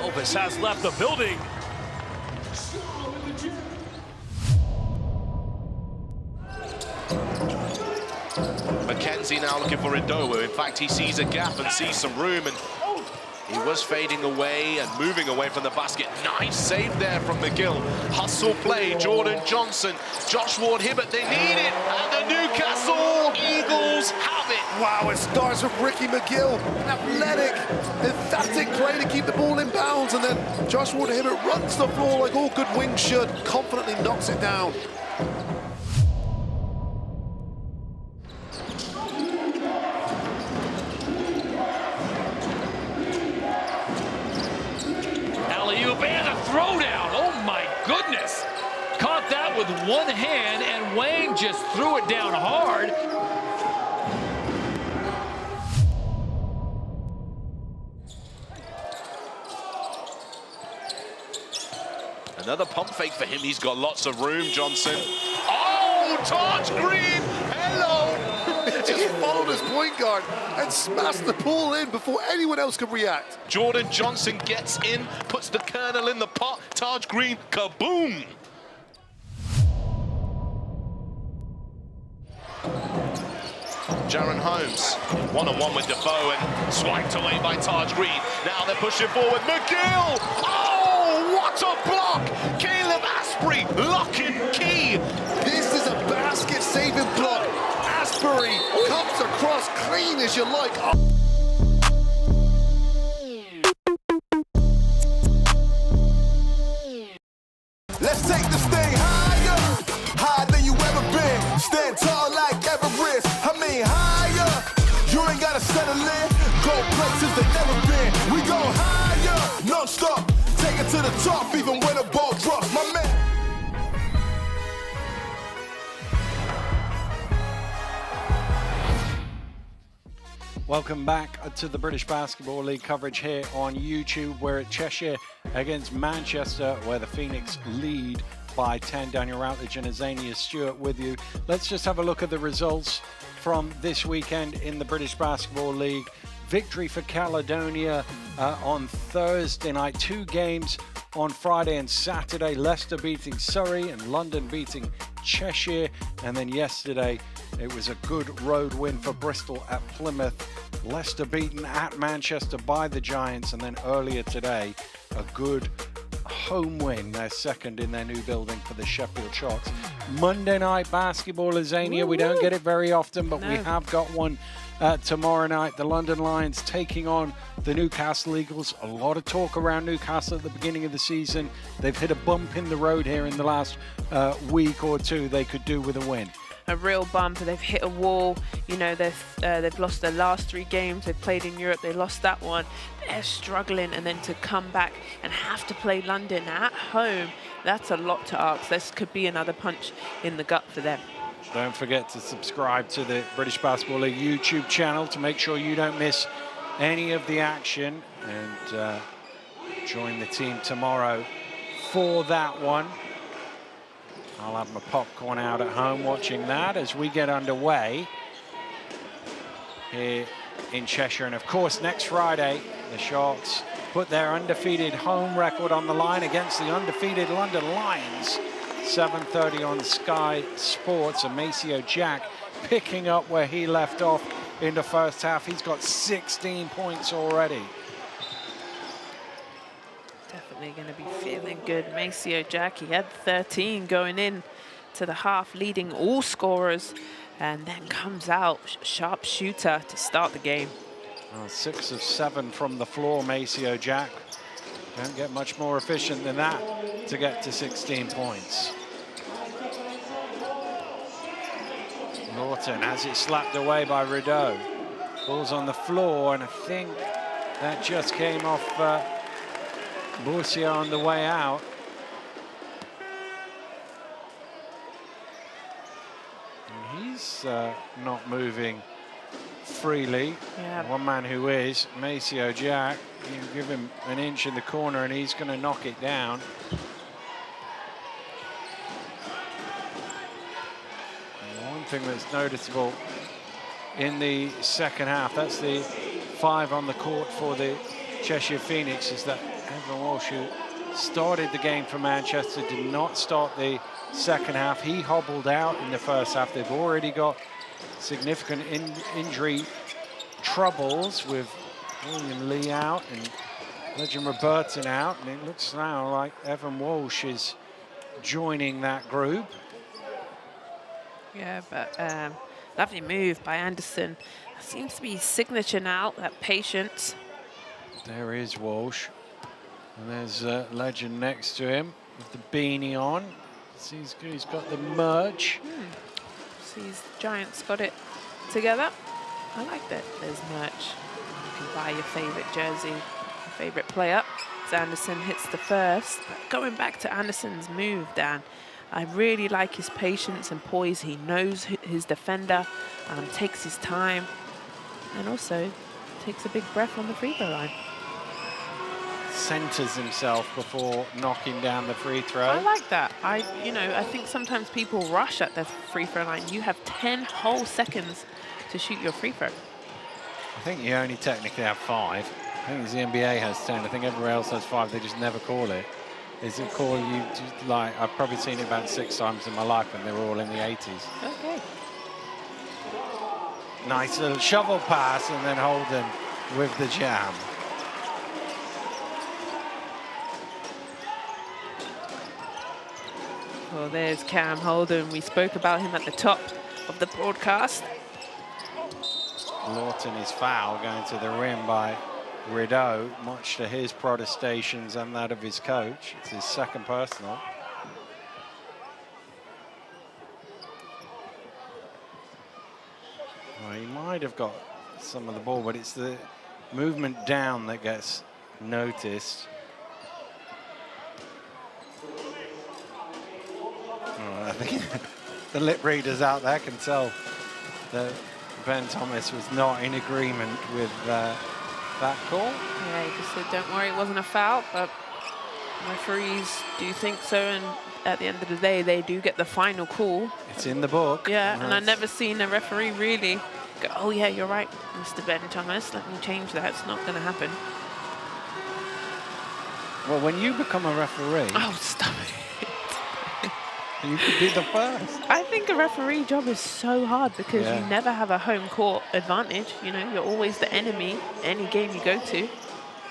Elvis has left the building. McKenzie now looking for Idowu. In fact, he sees a gap and sees some room, and he was fading away and moving away from the basket. Nice save there from McGill. Hustle play, Jordan Johnson, Josh Ward-Hibbert, they need it, and the Newcastle Eagles have it. Wow, it starts with Ricky McGill. An athletic, emphatic play to keep the ball in bounds, and then Josh Ward-Hibbert runs the floor like all good wings should, confidently knocks it down. And a throwdown. Oh my goodness. Caught that with one hand, and Wayne just threw it down hard. Another pump fake for him. He's got lots of room, Johnson. Oh, Taj Green, hello! Just followed his point guard and smashed the ball in before anyone else could react. Jordan Johnson gets in, puts the kernel in the pot. Taj Green, kaboom! Jaron Holmes, one-on-one with Defoe and swiped away by Taj Green. Now they're pushing forward. McGill! Oh, what a block! Caleb Asprey, lock and key. This is a basket-saving block. Asprey comes across clean as you like. Oh. Let's take this thing higher, higher than you ever been. Stand tall like Everest. I mean higher. You ain't gotta settle in. Go places that never been. We go higher, no stop. Take it to the top, even when the ball drops. My man. Welcome back to the British Basketball League coverage here on YouTube. We're at Cheshire against Manchester, where the Phoenix lead by 10. Daniel Routledge and Azania Stewart with you. Let's just have a look at the results from this weekend in the British Basketball League. Victory for Caledonia on Thursday night. 2 games on Friday and Saturday. Leicester beating Surrey and London beating Cheshire. And then yesterday, it was a good road win for Bristol at Plymouth. Leicester beaten at Manchester by the Giants. And then earlier today, a good home win, their second in their new building for the Sheffield Sharks. Monday night basketball, Azania. We don't get it very often, but we have got one tomorrow night. The London Lions taking on the Newcastle Eagles. A lot of talk around Newcastle at the beginning of the season. They've hit a bump in the road here in the last week or two. They could do with a win. A real bump. They've hit a wall. You know, they've lost their last 3 games. They've played in Europe. They lost that one. They're struggling, and then to come back and have to play London at home, that's a lot to ask. This could be another punch in the gut for them. Don't forget to subscribe to the British Basketball League YouTube channel to make sure you don't miss any of the action, and join the team tomorrow for that one. I'll have my popcorn out at home watching that as we get underway here in Cheshire. And of course, next Friday, the Sharks put their undefeated home record on the line against the undefeated London Lions. 7:30 on Sky Sports, and Maceo Jack picking up where he left off in the first half. He's got 16 points already. Definitely going to be feeling good. Maceo Jack, he had 13 going in to the half, leading all scorers, and then comes out sharp shooter to start the game. 6 of 7 from the floor, Maceo Jack. Don't get much more efficient than that to get to 16 points. Lawton has it slapped away by Rideau. Ball's on the floor, and I think that just came off Boursier on the way out. And he's not moving freely. Yeah. One man who is, Maceo Jack. You give him an inch in the corner and he's going to knock it down. And one thing that's noticeable in the second half, that's the 5 on the court for the Cheshire Phoenix, is that Evan Walsh, who started the game for Manchester, did not start the second half. He hobbled out in the first half. They've already got significant injury troubles with William Lee out and Legend Robertson out, and it looks now like Evan Walsh is joining that group. Yeah, but lovely move by Anderson. That seems to be his signature now, that patience. There is Walsh, and there's Legend next to him with the beanie on. He's got the merch. Sees Giants got it together. I like that there's merch. You can buy your favorite jersey, your favorite player. As Anderson hits the first. But going back to Anderson's move, Dan, I really like his patience and poise. He knows his defender, takes his time, and also takes a big breath on the free throw line. centers himself before knocking down the free throw. I like that. I think sometimes people rush at the free throw line. You have 10 whole seconds to shoot your free throw. I think you only technically have 5. I think the NBA has 10. I think everywhere else has 5. They just never call it. Is it call you just like, I've probably seen it about 6 times in my life and they were all in the 80s. Okay. Nice little shovel pass and then Holden with the jam. Well, there's Cam Holden. We spoke about him at the top of the broadcast. Lawton is fouled, going to the rim by Rideau, much to his protestations and that of his coach. It's his second personal. Well, he might have got some of the ball, but it's the movement down that gets noticed. Oh, I think the lip readers out there can tell that Ben Thomas was not in agreement with that call. Yeah, he just said, don't worry, it wasn't a foul, but referees do think so, and at the end of the day, they do get the final call. It's in the book. Yeah, and I've never seen a referee really go, oh yeah, you're right, Mr. Ben Thomas, let me change that. It's not going to happen. Well, when you become a referee... Oh, stop it. You could be the first. I think a referee job is so hard because you never have a home court advantage. You know, you're always the enemy any game you go to.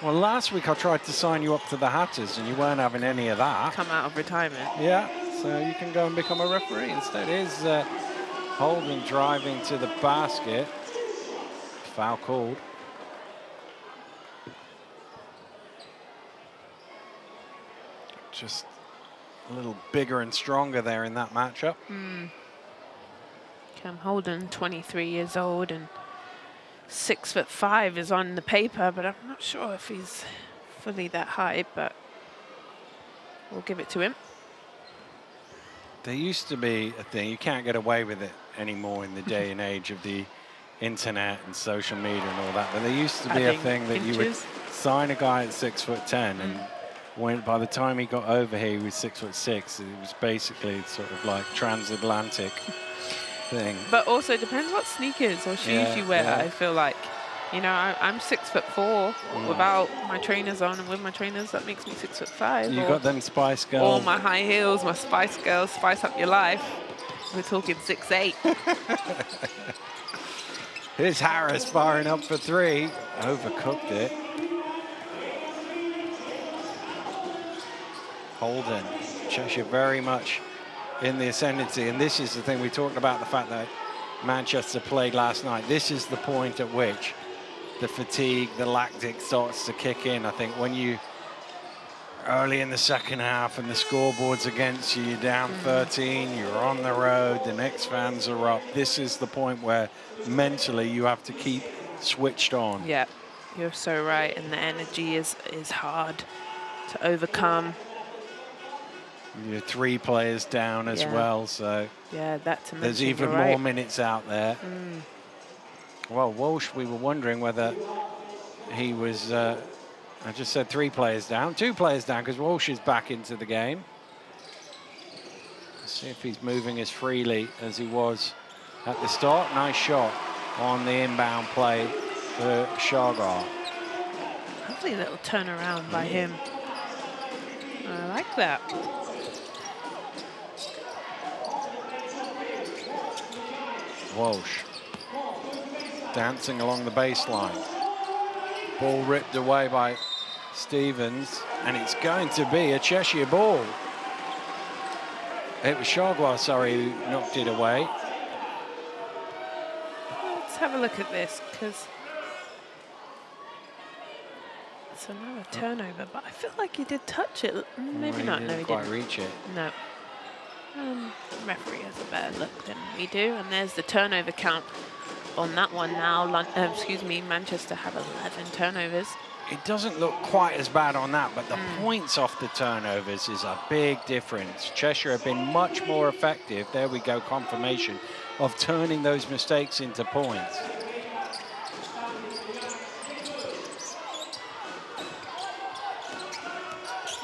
Well, last week I tried to sign you up to the Hatters and you weren't having any of that. Come out of retirement. Yeah, so you can go and become a referee instead. Here's Holden driving to the basket. Foul called. Just a little bigger and stronger there in that matchup. Cam Holden, 23 years old and 6'5" is on the paper, but I'm not sure if he's fully that high, but we'll give it to him. There used to be a thing, you can't get away with it anymore in the day and age of the internet and social media and all that, but there used to be a thing that you would sign a guy at 6'10", and when by the time he got over here, he was 6'6". It was basically sort of like transatlantic thing. But also depends what sneakers or shoes you wear. I feel like, you know, I'm 6'4" without my trainers on, and with my trainers that makes me 6'5". You got them Spice Girls. Or my high heels, my Spice Girls, spice up your life. We're talking 6'8". Here's Harris firing up for 3. Overcooked it. Holden, Cheshire very much in the ascendancy, and this is the thing we talked about, the fact that Manchester played last night. This is the point at which the fatigue, the lactic starts to kick in. I think when you early in the second half and the scoreboard's against you, you're down 13, you're on the road, the next fans are up. This is the point where mentally you have to keep switched on. Yeah, you're so right, and the energy is hard to overcome. You're 3 players down as well, so there's even more minutes out there. Well, Walsh, we were wondering whether he was, I just said 3 players down, 2 players down, because Walsh is back into the game. Let's see if he's moving as freely as he was at the start. Nice shot on the inbound play for Shagar. Lovely little turnaround by him. I like that. Walsh dancing along the baseline. Ball ripped away by Stevens, and it's going to be a Cheshire ball. It was Shagwar, sorry, who knocked it away. Let's have a look at this, because it's another turnover, but I feel like he did touch it. Maybe not. No, he didn't quite reach it. No. Referee has a better look than we do, and there's the turnover count on that one now. Manchester have 11 turnovers. It doesn't look quite as bad on that, but the points off the turnovers is a big difference. Cheshire have been much more effective, there we go, confirmation, of turning those mistakes into points.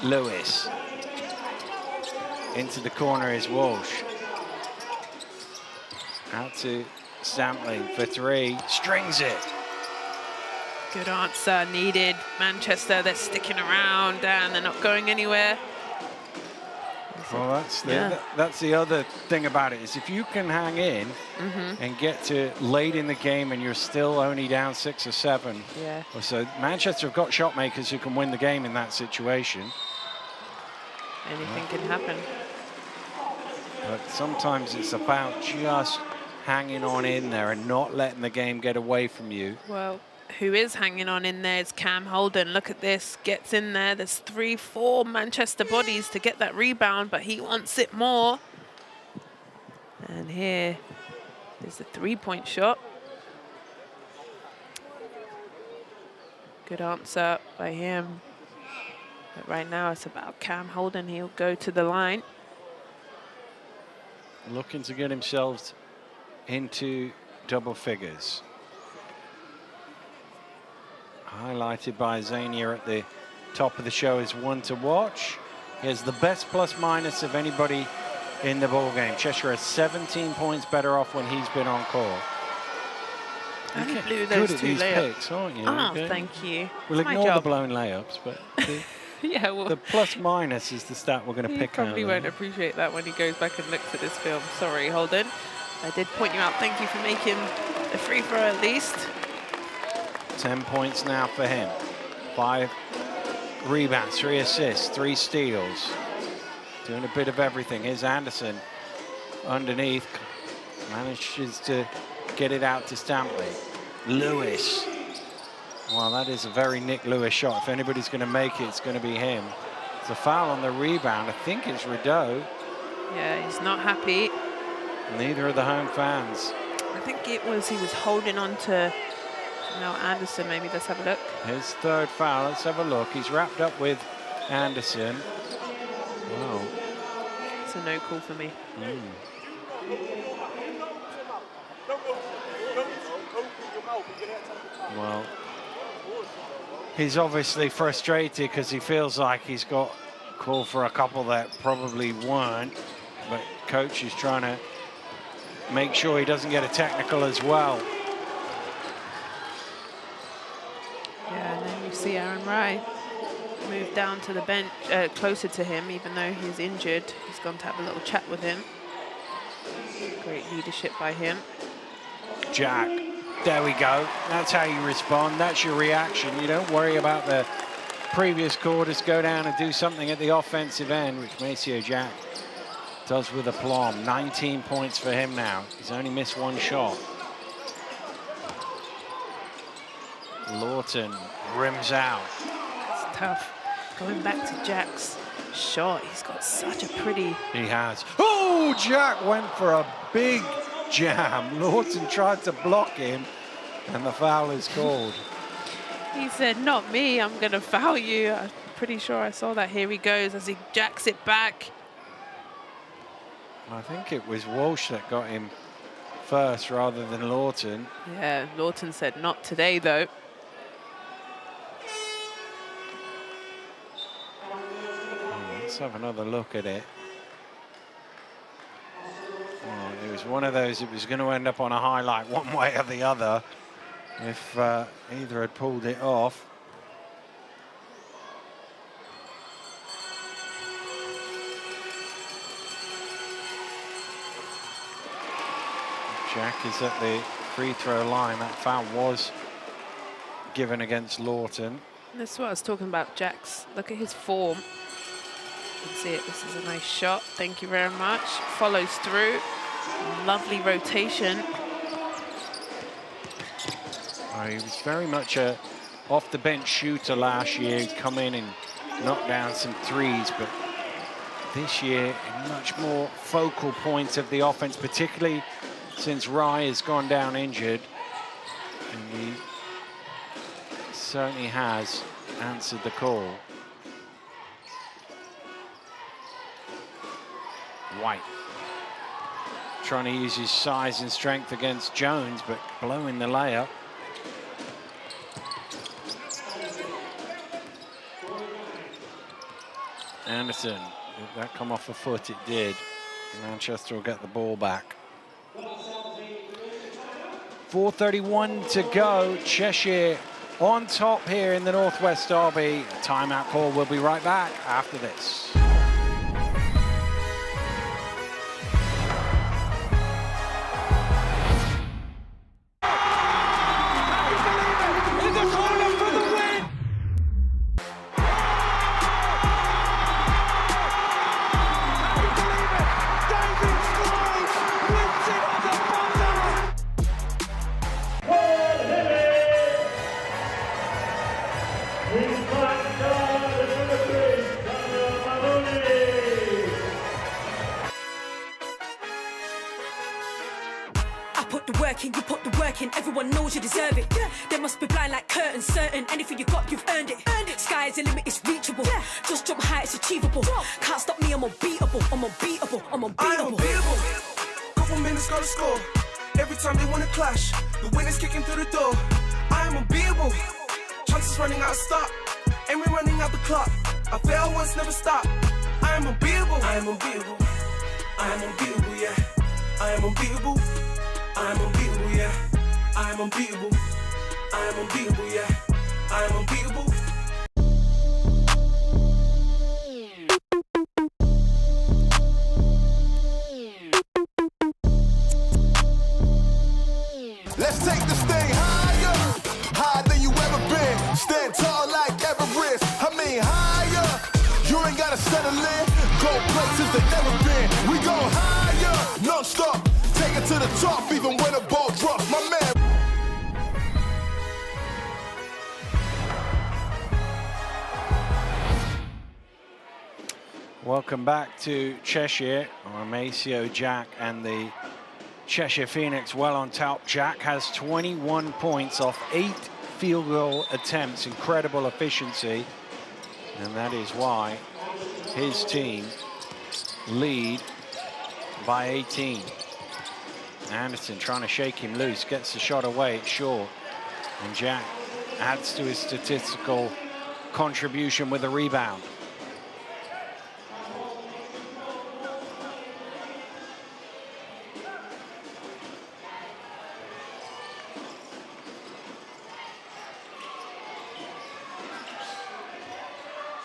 Lewis. Into the corner is Walsh. Out to Sampling for three. Strings it. Good answer needed. Manchester, they're sticking around and they're not going anywhere. Well, that's the other thing about it, is if you can hang in and get to late in the game and you're still only down 6 or 7. Yeah. Or so, Manchester have got shot makers who can win the game in that situation. Anything can happen. But sometimes it's about just hanging on in there and not letting the game get away from you. Well, who is hanging on in there is Cam Holden. Look at this, gets in there. There's 3-4 Manchester bodies to get that rebound, but he wants it more. And here is the 3-point shot. Good answer by him. But right now it's about Cam Holden. He'll go to the line. Looking to get himself into double figures. Highlighted by Zania at the top of the show is one to watch. He has the best plus minus of anybody in the ball game. Cheshire is 17 points better off when he's been on court. You blew Good those at 2 these layups. picks, aren't you? Oh, Okay. thank you. We'll It's my ignore the job. blown layups, but Yeah, well, the plus minus is the stat we're going to he pick out. probably won't appreciate that when he goes back and looks at this film. Sorry, Holden. I did point you out. Thank you for making the free throw at least. 10 points now for him. 5 rebounds, 3 assists, 3 steals. Doing a bit of everything. Here's Anderson underneath. Manages to get it out to Stampley. Lewis. Well, that is a very Nick Lewis shot. If anybody's going to make it, it's going to be him. It's a foul on the rebound. I think it's Rideau. Yeah, he's not happy. Neither are the home fans. I think he was holding on to Anderson. Maybe let's have a look. His third foul. Let's have a look. He's wrapped up with Anderson. Wow. It's a no call for me. Well, he's obviously frustrated because he feels like he's got called for a couple that probably weren't, but coach is trying to make sure he doesn't get a technical as well. Yeah, and then you see Aaron Wright move down to the bench, closer to him, even though he's injured. He's gone to have a little chat with him. Great leadership by him. Jack, there we go. That's how you respond. That's your reaction. You don't worry about the previous quarters. Go down and do something at the offensive end, which Maceo Jack does with aplomb. 19 points for him now. He's only missed 1 shot. Lawton rims out. It's tough. Going back to Jack's shot, he's got such a pretty... He has. Oh, Jack went for a big jam. Lawton tried to block him, and the foul is called. He said, not me, I'm going to foul you. I'm pretty sure I saw that. Here he goes as he jacks it back. I think it was Walsh that got him first rather than Lawton. Yeah, Lawton said, not today, though. Let's have another look at it. Oh, it was one of those, it was going to end up on a highlight one way or the other if either had pulled it off. Jack is at the free throw line. That foul was given against Lawton. This is what I was talking about, Jack's. Look at his form. You can see it. This is a nice shot. Thank you very much. Follows through. Lovely rotation. He was very much a off-the-bench shooter last year. He'd come in and knock down some threes, but this year, a much more focal point of the offense, particularly since Rye has gone down injured. And he certainly has answered the call. White trying to use his size and strength against Jones, but blowing the layup. Anderson, did that come off the foot? It did. Manchester will get the ball back. 4:31 to go. Cheshire on top here in the Northwest Derby. A timeout call. We'll be right back after this. You put the work in, everyone knows you deserve it. They must be blind like curtains, certain anything you got, you've earned it. Sky's the limit, it's reachable. Just jump high, it's achievable. Can't stop me, I'm unbeatable. I'm unbeatable. I'm unbeatable. Couple minutes, gotta score. Every time they wanna clash, the winners kicking through the door. I am unbeatable. Chances running out of stop, and we're running out the clock. I fail once, never stop. I am unbeatable. I am unbeatable. I am unbeatable, yeah. I am unbeatable. I am unbeatable, yeah. I am unbeatable. I am unbeatable, yeah. I am unbeatable. Let's take this thing higher, higher than you ever been. Stand tall like Everest. I mean higher. You ain't gotta settle in. Go places they never been. We go higher, non-stop. Take it to the top, even when the ball drops. My man. Welcome back to Cheshire. Maceo, Jack, and the Cheshire Phoenix well on top. Jack has 21 points off 8 field goal attempts. Incredible efficiency. And that is why his team lead by 18. Anderson trying to shake him loose, gets the shot away, it's short. And Jack adds to his statistical contribution with a rebound.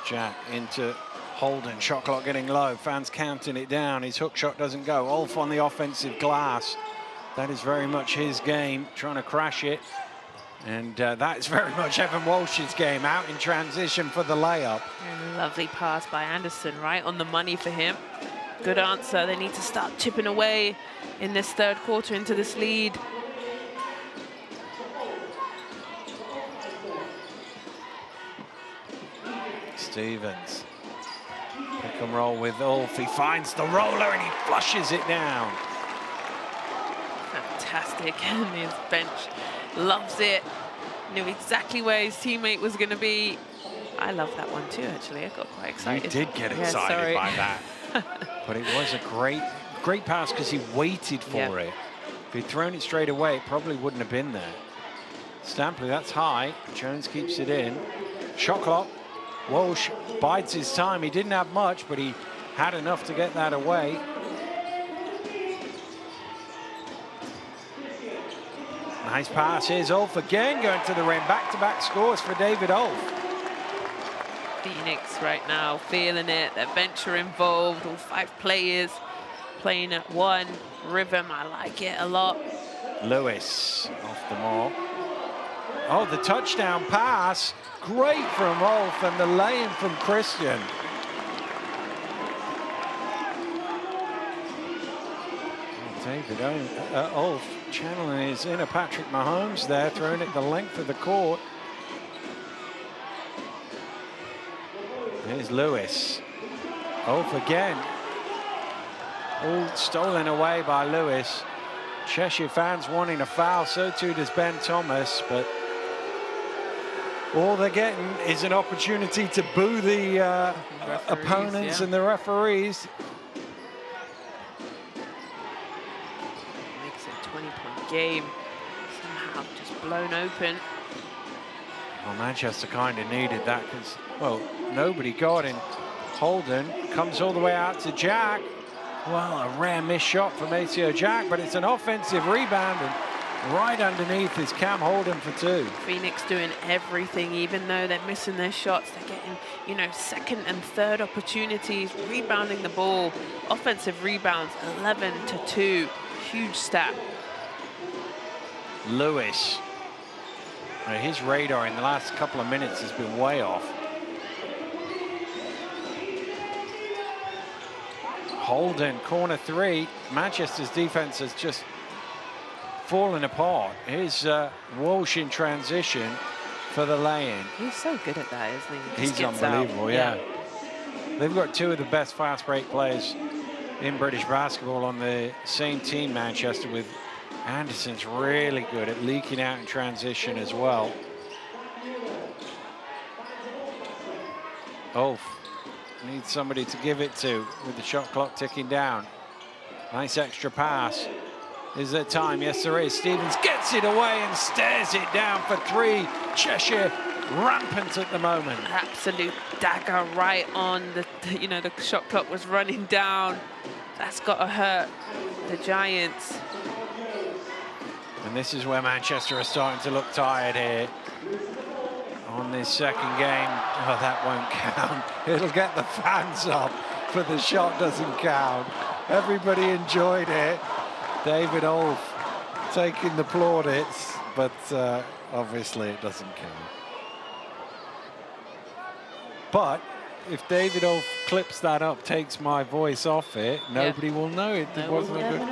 Jack into Holden, shot clock getting low, fans counting it down, his hook shot doesn't go. Olf on the offensive glass. That is very much his game, trying to crash it. And that is very much Evan Walsh's game, out in transition for the layup. And a lovely pass by Anderson, right on the money for him. Good answer. They need to start chipping away in this third quarter into this lead. Stevens, pick and roll with Ulf. He finds the roller and he flushes it down. Fantastic, and his bench loves it. Knew exactly where his teammate was going to be. I love that one too, actually. I got quite excited. You did get excited by that. But it was a great pass because he waited for it. If he'd thrown it straight away, it probably wouldn't have been there. Stampley, that's high. Jones keeps it in. Shot clock. Walsh bides his time. He didn't have much, but he had enough to get that away. Nice pass. Here's Ulf again going to the rim. Back-to-back scores for David Ulf. Phoenix right now feeling it. Their bench are involved. All 5 players playing at one rhythm. I like it a lot. Lewis off the mark. Oh, the touchdown pass. Great from Ulf, and the lay-in from Christian. Oh, David Ulf channeling his inner Patrick Mahomes there, throwing it the length of the court. Here's Lewis. Ulf again. All stolen away by Lewis. Cheshire fans wanting a foul, so too does Ben Thomas, but all they're getting is an opportunity to boo the opponents and the referees. Makes it a 20-point game. Somehow just blown open. Well, Manchester kind of needed that because, well, nobody got in Holden comes all the way out to Jack. Well, a rare missed shot from Maceo Jack, but it's an offensive rebound, and right underneath is Cam Holden for 2. Phoenix doing everything, even though they're missing their shots. They're getting, you know, second and third opportunities, rebounding the ball. Offensive rebounds, 11-2. Huge stat. Lewis. His radar in the last couple of minutes has been way off. Holden, corner 3. Manchester's defense has just fallen apart. Here's Walsh in transition for the lay-in. He's so good at that, isn't he? He's unbelievable, yeah. They've got 2 of the best fast break players in British basketball on the same team, Manchester, with Anderson's really good at leaking out in transition as well. Ulf needs somebody to give it to with the shot clock ticking down. Nice extra pass. Is there time? Yes, there is. Stevens gets it away and stares it down for 3. Cheshire rampant at the moment. Absolute dagger right on the, you know, the shot clock was running down. That's got to hurt the Giants. And this is where Manchester are starting to look tired here. On this second game, oh, that won't count. It'll get the fans up, but the shot doesn't count. Everybody enjoyed it. David Ulf taking the plaudits, but obviously it doesn't count. But if David Ulf clips that up, takes my voice off it, nobody will know it. It wasn't a good.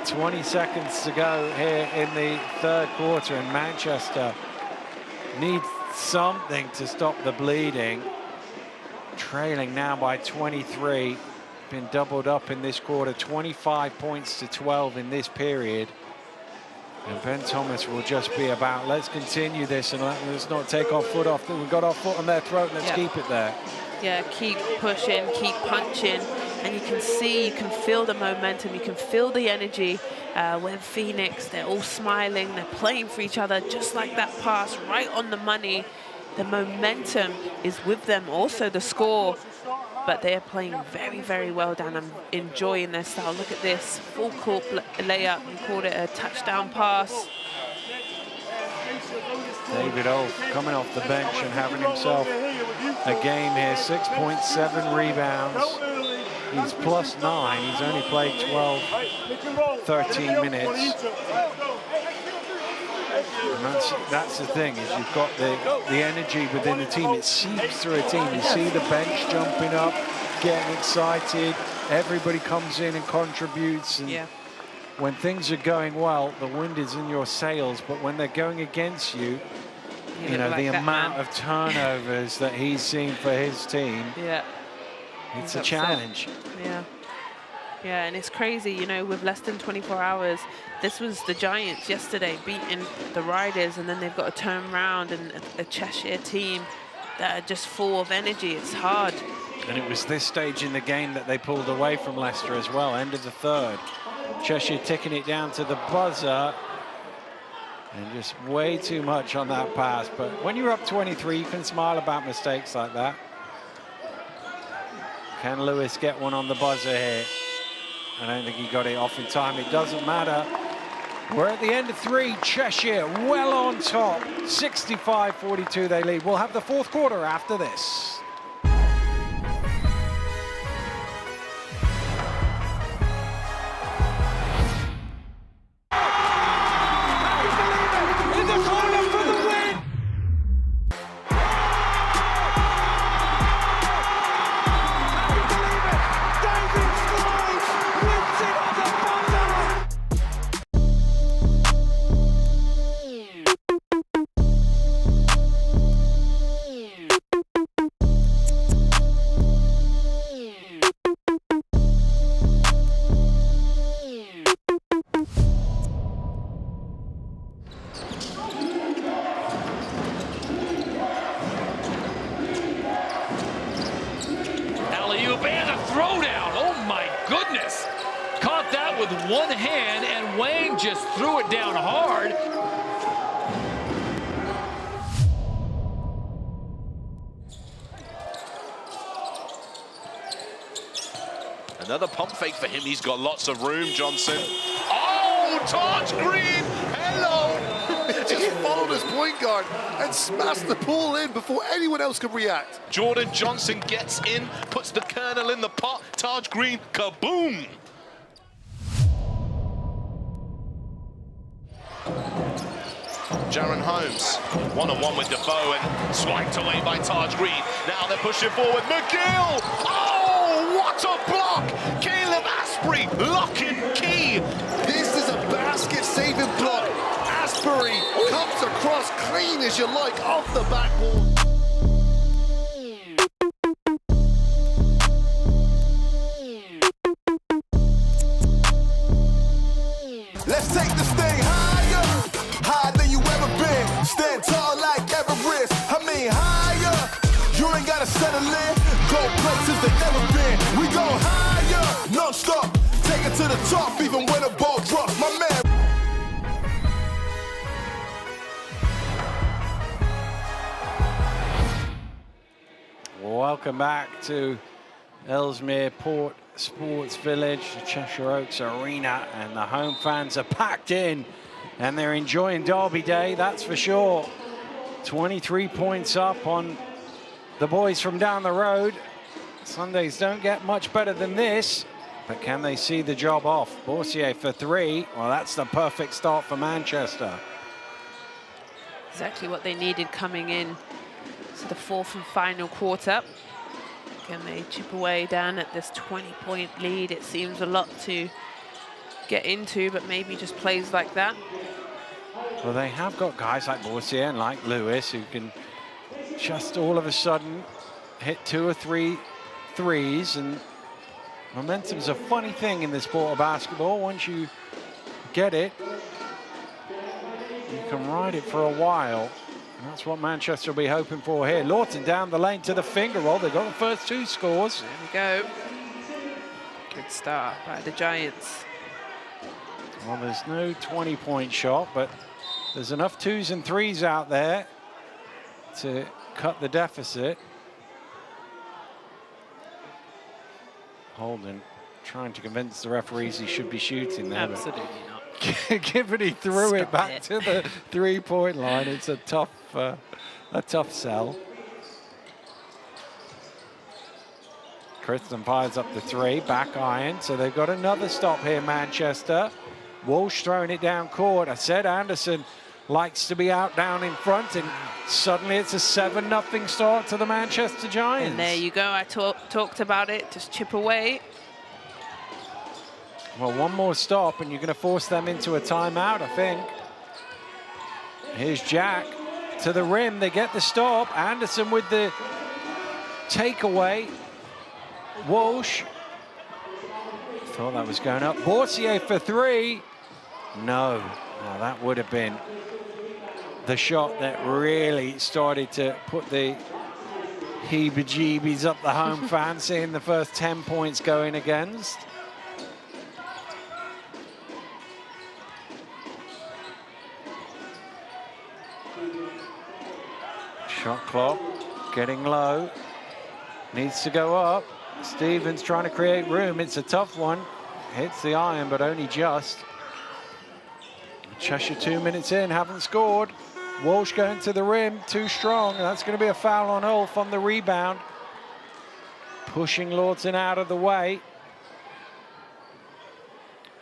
20 seconds to go here in the third quarter, and Manchester needs something to stop the bleeding. Trailing now by 23, been doubled up in this quarter, 25 points to 12 in this period. And Ben Thomas will just be about, let's continue this and let's not take our foot off. We've got our foot on their throat, let's keep it there. Yeah, keep pushing, keep punching. And you can see, you can feel the momentum, you can feel the energy with Phoenix. They're all smiling, they're playing for each other, just like that pass, right on the money. The momentum is with them, also the score. But they're playing very, very well down and enjoying their style. Look at this, full court layup, and called it a touchdown pass. David Ulf coming off the bench and having himself a game here, 6.7 rebounds. He's +9, he's only played 13 minutes. And that's the thing, is you've got the energy within the team. It seeps through a team. You see the bench jumping up, getting excited. Everybody comes in and contributes. And when things are going well, the wind is in your sails. But when they're going against you, you know, the amount of turnovers that he's seen for his team. It's a challenge. Yeah, and it's crazy, you know, with less than 24 hours. This was the Giants yesterday beating the Riders, and then they've got to turn around and a Cheshire team that are just full of energy. It's hard. And it was this stage in the game that they pulled away from Leicester as well, end of the third. Cheshire ticking it down to the buzzer. And just way too much on that pass. But when you're up 23, you can smile about mistakes like that. Can Lewis get one on the buzzer here? I don't think he got it off in time. It doesn't matter. We're at the end of 3. Cheshire well on top. 65-42 they lead. We'll have the fourth quarter after this. One hand, and Wang just threw it down hard. Another pump fake for him. He's got lots of room, Johnson. Oh, Taj Green! Hello! Just followed his point guard and smashed the ball in before anyone else could react. Jordan Johnson gets in, puts the kernel in the pot. Taj Green, kaboom! Jaron Holmes, one-on-one with Defoe and swiped away by Taj Green. Now they're pushing forward. McGill! Oh, what a block! Caleb Asprey, lock and key. This is a basket-saving block. Asprey comes across clean as you like off the backboard. Let's take this thing higher, higher than you ever been. Stand tall like Everest. I mean higher. You ain't gotta settle in. Go places they never been. We go higher, non-stop. Take it to the top, even when the ball drops. My man. Welcome back to Ellesmere Port Sports Village, the Cheshire Oaks Arena, and the home fans are packed in and they're enjoying Derby Day, that's for sure. 23 points up on the boys from down the road. Sundays don't get much better than this, but can they see the job off? Boursier for three. Well, that's the perfect start for Manchester. Exactly what they needed coming in to the fourth and final quarter. Can they chip away down at this 20-point lead? It seems a lot to get into, but maybe just plays like that. Well, they have got guys like Boursier and like Lewis who can just all of a sudden hit 2 or 3 threes, and momentum's a funny thing in this sport of basketball. Once you get it, you can ride it for a while. And that's what Manchester will be hoping for here. Lawton down the lane to the finger roll. They've got the first 2 scores. There we go. Good start by the Giants. Well, there's no 20-point shot, but there's enough 2s and 3s out there to cut the deficit. Holden trying to convince the referees he should be shooting there. Absolutely not. Given he threw it back to the 3-point line, it's a tough sell. Kristen fires up the 3, back iron, so they've got another stop here, Manchester. Walsh throwing it down court. I said Anderson likes to be out down in front, and suddenly it's a 7-0 start to the Manchester Giants. And there you go, I talked about it, just chip away. Well, one more stop and you're going to force them into a timeout, I think. Here's Jack to the rim. They get the stop. Anderson with the takeaway. Walsh. Thought that was going up. Boursier for 3. No. Well, that would have been the shot that really started to put the heebie-jeebies up the home fan, seeing the first 10 points going against. Shot clock getting low, needs to go up. Stevens trying to create room. It's a tough one. Hits the iron, but only just. Cheshire 2 minutes in, haven't scored. Walsh going to the rim, too strong. That's going to be a foul on Ulf on the rebound. Pushing Lawton out of the way.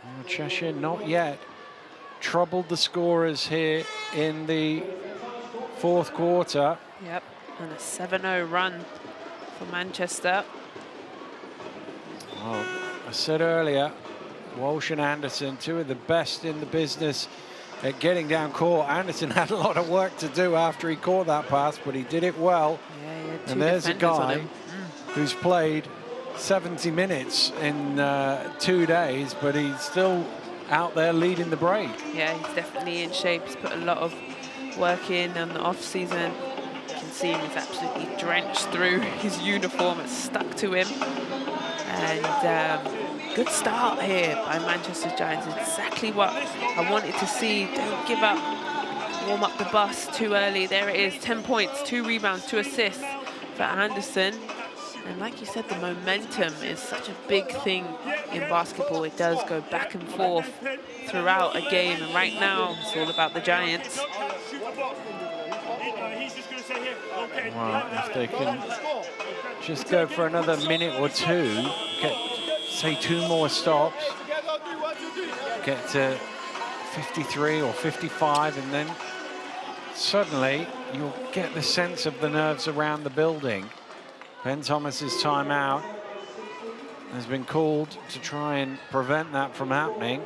Oh, Cheshire not yet troubled the scorers here in the fourth quarter. Yep, and a 7-0 run for Manchester. Well, I said earlier, Walsh and Anderson, 2 of the best in the business at getting down court. Anderson had a lot of work to do after he caught that pass, but he did it well. Yeah, he had 2 and there's a defenders on guy him. who's played 70 minutes in 2 days, but he's still out there leading the break. Yeah, he's definitely in shape. He's put a lot of work in on the off-season. You can see he's absolutely drenched through his uniform. It's stuck to him. And good start here by Manchester Giants. Exactly what I wanted to see. Don't give up. Warm up the bus too early. There it is, 10 points, 2 rebounds, 2 assists for Anderson. And like you said, the momentum is such a big thing in basketball. It does go back and forth throughout a game. And right now, it's all about the Giants. Well, if they can just go for another minute or two, get, say, 2 more stops, get to 53 or 55, and then suddenly you'll get the sense of the nerves around the building. Ben Thomas's timeout has been called to try and prevent that from happening.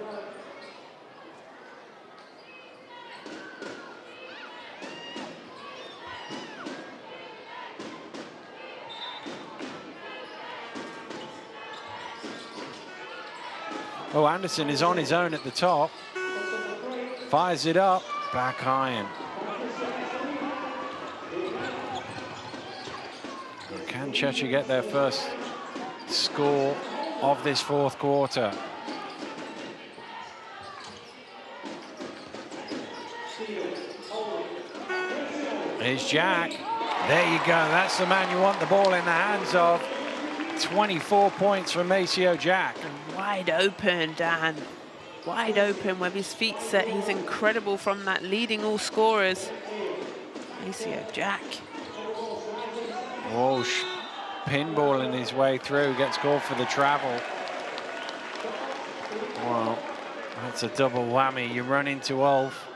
Oh, Anderson is on his own at the top. Fires it up, back iron. Can Cheshire get their first score of this 4th quarter? Here's Jack. There you go. That's the man you want the ball in the hands of. 24 points for Maceo Jack. Wide open, Dan. Wide open with his feet set. He's incredible from that, leading all scorers. Maceo Jack. Walsh pinballing his way through, gets called for the travel. Well, that's a double whammy. You run into Ulf,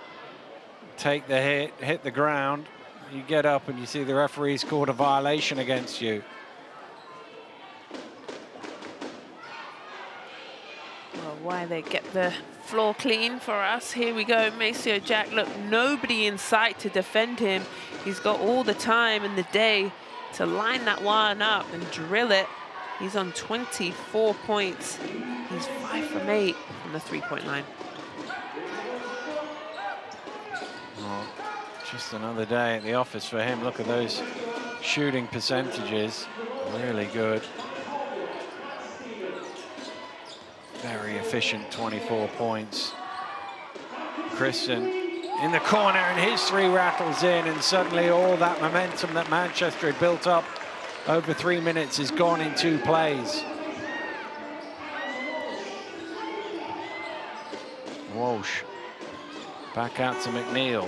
take the hit the ground, you get up and you see the referee's called a violation against you. Well, why they get the floor clean for us. Here we go, Maceo Jack. Look, nobody in sight to defend him. He's got all the time in the day to line that one up and drill it. He's on 24 points. He's 5 from 8 from the 3-point line. Well, just another day at the office for him. Look at those shooting percentages. Really good. Very efficient, 24 points. Kristen in the corner, and his 3 rattles in, and suddenly all that momentum that Manchester had built up over 3 minutes is gone in 2 plays. Walsh back out to McNeil.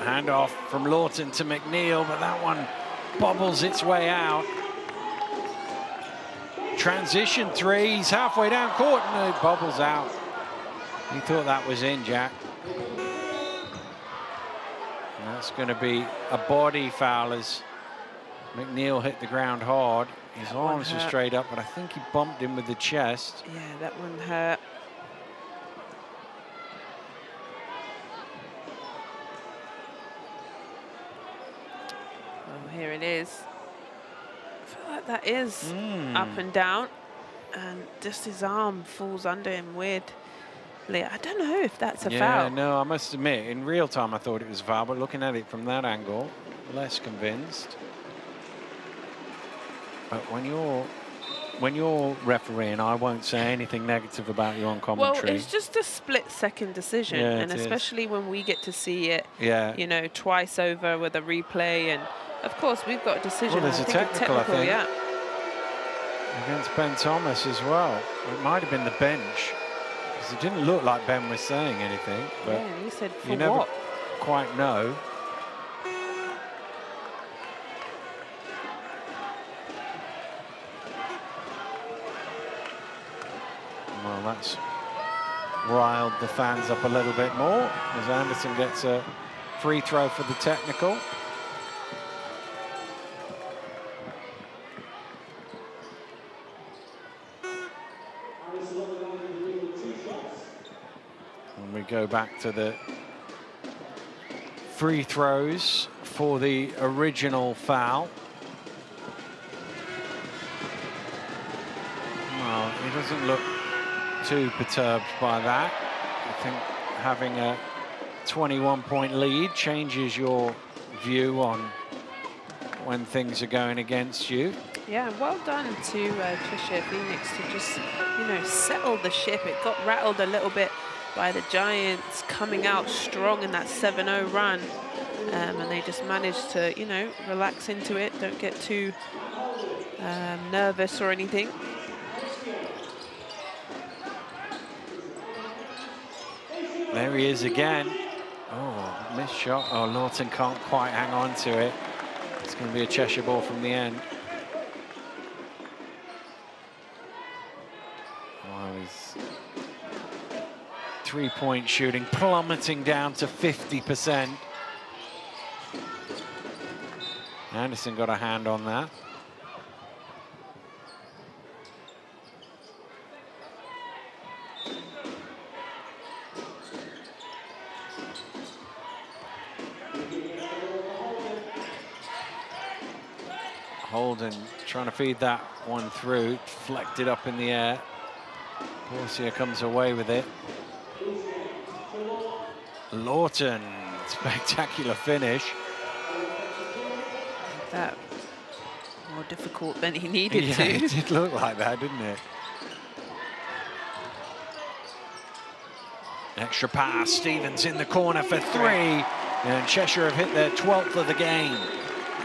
Handoff from Lawton to McNeil, but that one bobbles its way out. Transition 3, he's halfway down court, and it bobbles out. You thought that was in, Jack. And that's going to be a body foul as McNeil hit the ground hard. His arms were straight up, but I think he bumped him with the chest. Yeah, that one hurt. Well, here it is. I feel like that is up and down, and just his arm falls under him weirdly. I don't know if that's a foul. Yeah, no, I must admit, in real time I thought it was a foul, but looking at it from that angle, less convinced. But when you're refereeing, I won't say anything negative about you on commentary. Well, it's just a split-second decision, Yeah, and especially when we get to see it, you know, twice over with a replay, and of course we've got a decision. Well, there's a technical, I think, yeah, against Ben Thomas as well. It might have been the bench, because it didn't look like Ben was saying anything, but yeah, he said for you never what? quite know. Well, that's riled the fans up a little bit more as Anderson gets a free throw for the technical. And we go back to the free throws for the original foul. Well, he doesn't look too perturbed by that. I think having a 21-point lead changes your view on when things are going against you. Yeah, well done to Cheshire Phoenix to just, you know, settle the ship. It got rattled a little bit by the Giants coming out strong in that 7-0 run. and they just manage to, you know, relax into it, don't get too nervous or anything. There he is again. Oh, missed shot. Oh, Lawton can't quite hang on to it. It's going to be a Cheshire ball from the end. Oh, his three-point shooting plummeting down to 50%. Anderson got a hand on that. Holden trying to feed that one through, flecked it up in the air. Borsia comes away with it. Lawton, spectacular finish. That more difficult than he needed Yeah, to. it did look like that, didn't it? Extra pass, Stevens in the corner for three, and Cheshire have hit their 12th of the game.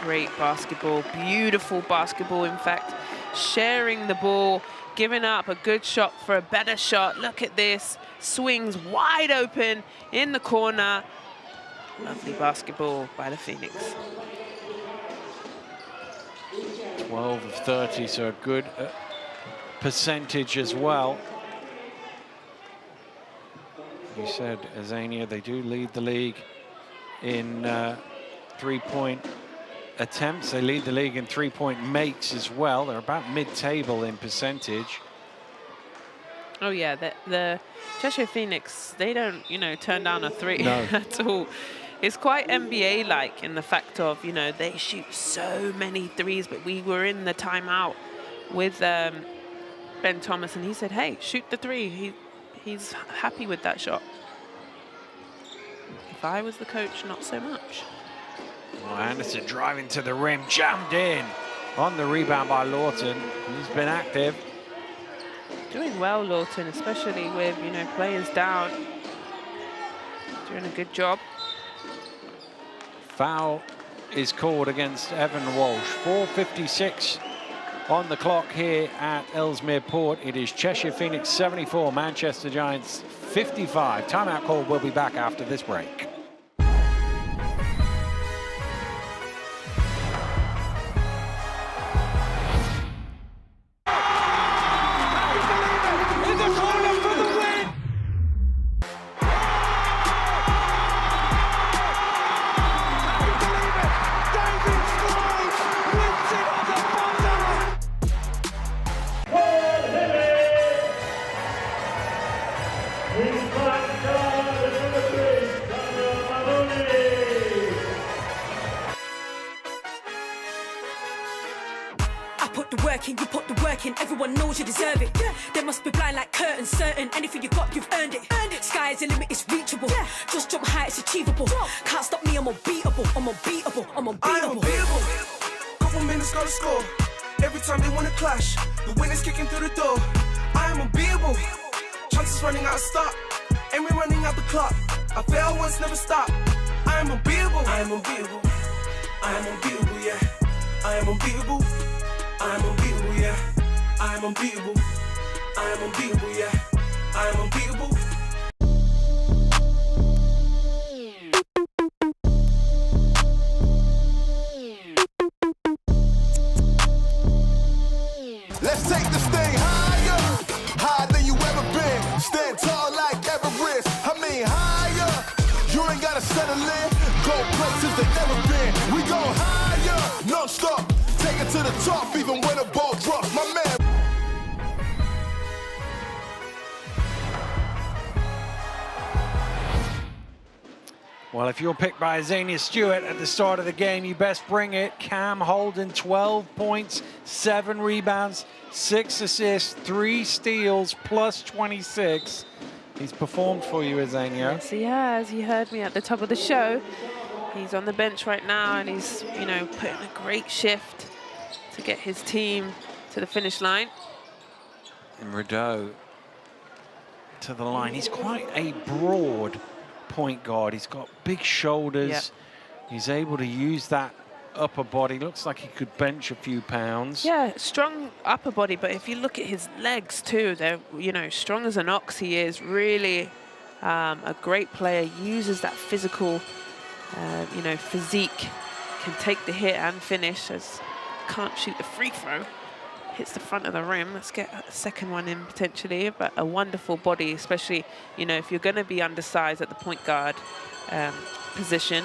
Great basketball, beautiful basketball, in fact. Sharing the ball, giving up a good shot for a better shot. Look at this, swings wide open in the corner. Lovely basketball by the Phoenix. 12 of 30, so a good percentage as well. You said, Azania, they do lead the league in three-point attempts. They lead the league in three-point makes as well. They're about mid-table in percentage. Oh yeah, the Cheshire Phoenix, they don't, you know, turn down a three at all. It's quite NBA-like in the fact of, you know, they shoot so many threes, but we were in the timeout with Ben Thomas, and he said, hey, shoot the three. He's happy with that shot. If I was the coach, not so much. Well, Anderson driving to the rim, jammed in on the rebound by Lawton. He's been active. Doing well, Lawton, especially with, you know, players down. Doing a good job. Foul is called against Evan Walsh. 4:56 on the clock here at Ellesmere Port. It is Cheshire Phoenix 74, Manchester Giants 55. Timeout call. We'll be back after this break. Everyone knows you deserve it. They must be blind like curtains, certain. Anything you got, you've earned it. Sky's the limit, it's reachable. Just jump high, it's achievable. Can't stop me, I'm unbeatable. I'm unbeatable. I'm unbeatable. I'm unbeatable. Couple minutes, gotta score. Every time they wanna clash, the winner's kicking through the door. I am unbeatable. Chances running out of stop, and we're running out the clock. I fail once, never stop. I am unbeatable. I am unbeatable. I am unbeatable, yeah. I am unbeatable. I am unbeatable, yeah. I am unbeatable. I am unbeatable, yeah. I am unbeatable. Let's take this thing higher, higher than you ever been. Stand tall like Everest. I mean higher. You ain't gotta settle in. Go places they never been. We go higher, non-stop. Take it to the top, even when the ball drops. My man. Well, if you're picked by Azania Stewart at the start of the game, you best bring it. Cam Holden, 12 points, 7 rebounds, 6 assists, 3 steals, plus 26. He's performed for you, Azania. Yes, he has. You heard me at the top of the show. He's on the bench right now, and he's, you know, putting a great shift to get his team to the finish line. And Rideau to the line. He's quite a broad point guard. He's got big shoulders, He's able to use that upper body. Looks like he could bench a few pounds. Yeah, strong upper body, but if you look at his legs too, they're, you know, strong as an ox. He is really a great player, uses that physical, you know, physique, can take the hit and finish, as can't shoot the free throw. Hits the front of the rim. Let's get a second one in potentially, but a wonderful body, especially, you know, if you're going to be undersized at the point guard position,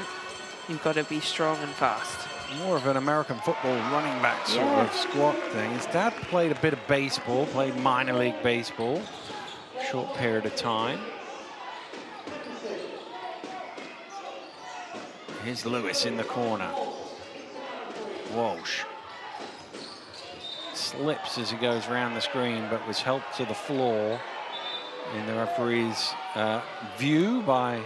you've got to be strong and fast. More of an American football running back sort of squat thing. His dad played a bit of baseball, played minor league baseball, short period of time. Here's Lewis in the corner. Walsh slips as he goes around the screen, but was helped to the floor in the referee's view by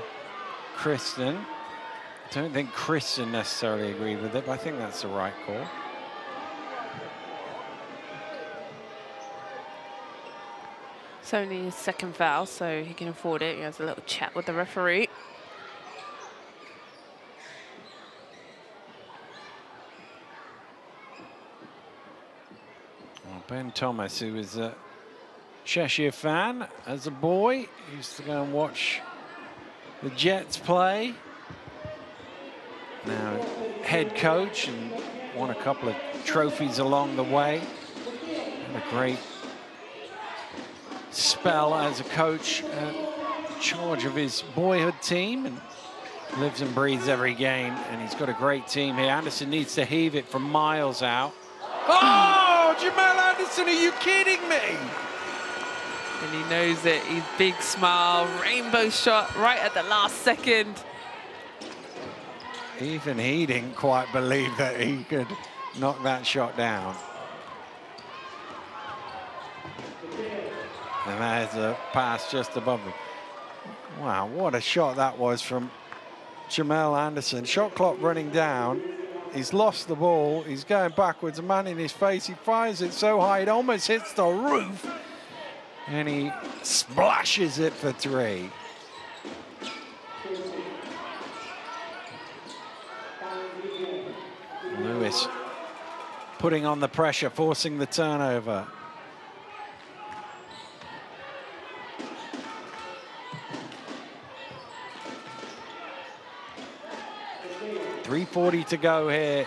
Kristen. I don't think Kristen necessarily agreed with it, but I think that's the right call. It's only his second foul, so he can afford it. He has a little chat with the referee. Ben Thomas, who was a Cheshire fan as a boy, used to go and watch the Jets play. Now head coach and won a couple of trophies along the way. Had a great spell as a coach in charge of his boyhood team, and lives and breathes every game, and he's got a great team here. Anderson needs to heave it from miles out. Oh, Jamal Anderson, are you kidding me? And he knows it. He's big smile, rainbow shot right at the last second. Even he didn't quite believe that he could knock that shot down. And there's a pass just above him. Wow, what a shot that was from Jamal Anderson. Shot clock running down. He's lost the ball. He's going backwards. A man in his face. He fires it so high it almost hits the roof. And he splashes it for three. Lewis putting on the pressure, forcing the turnover. .340 to go here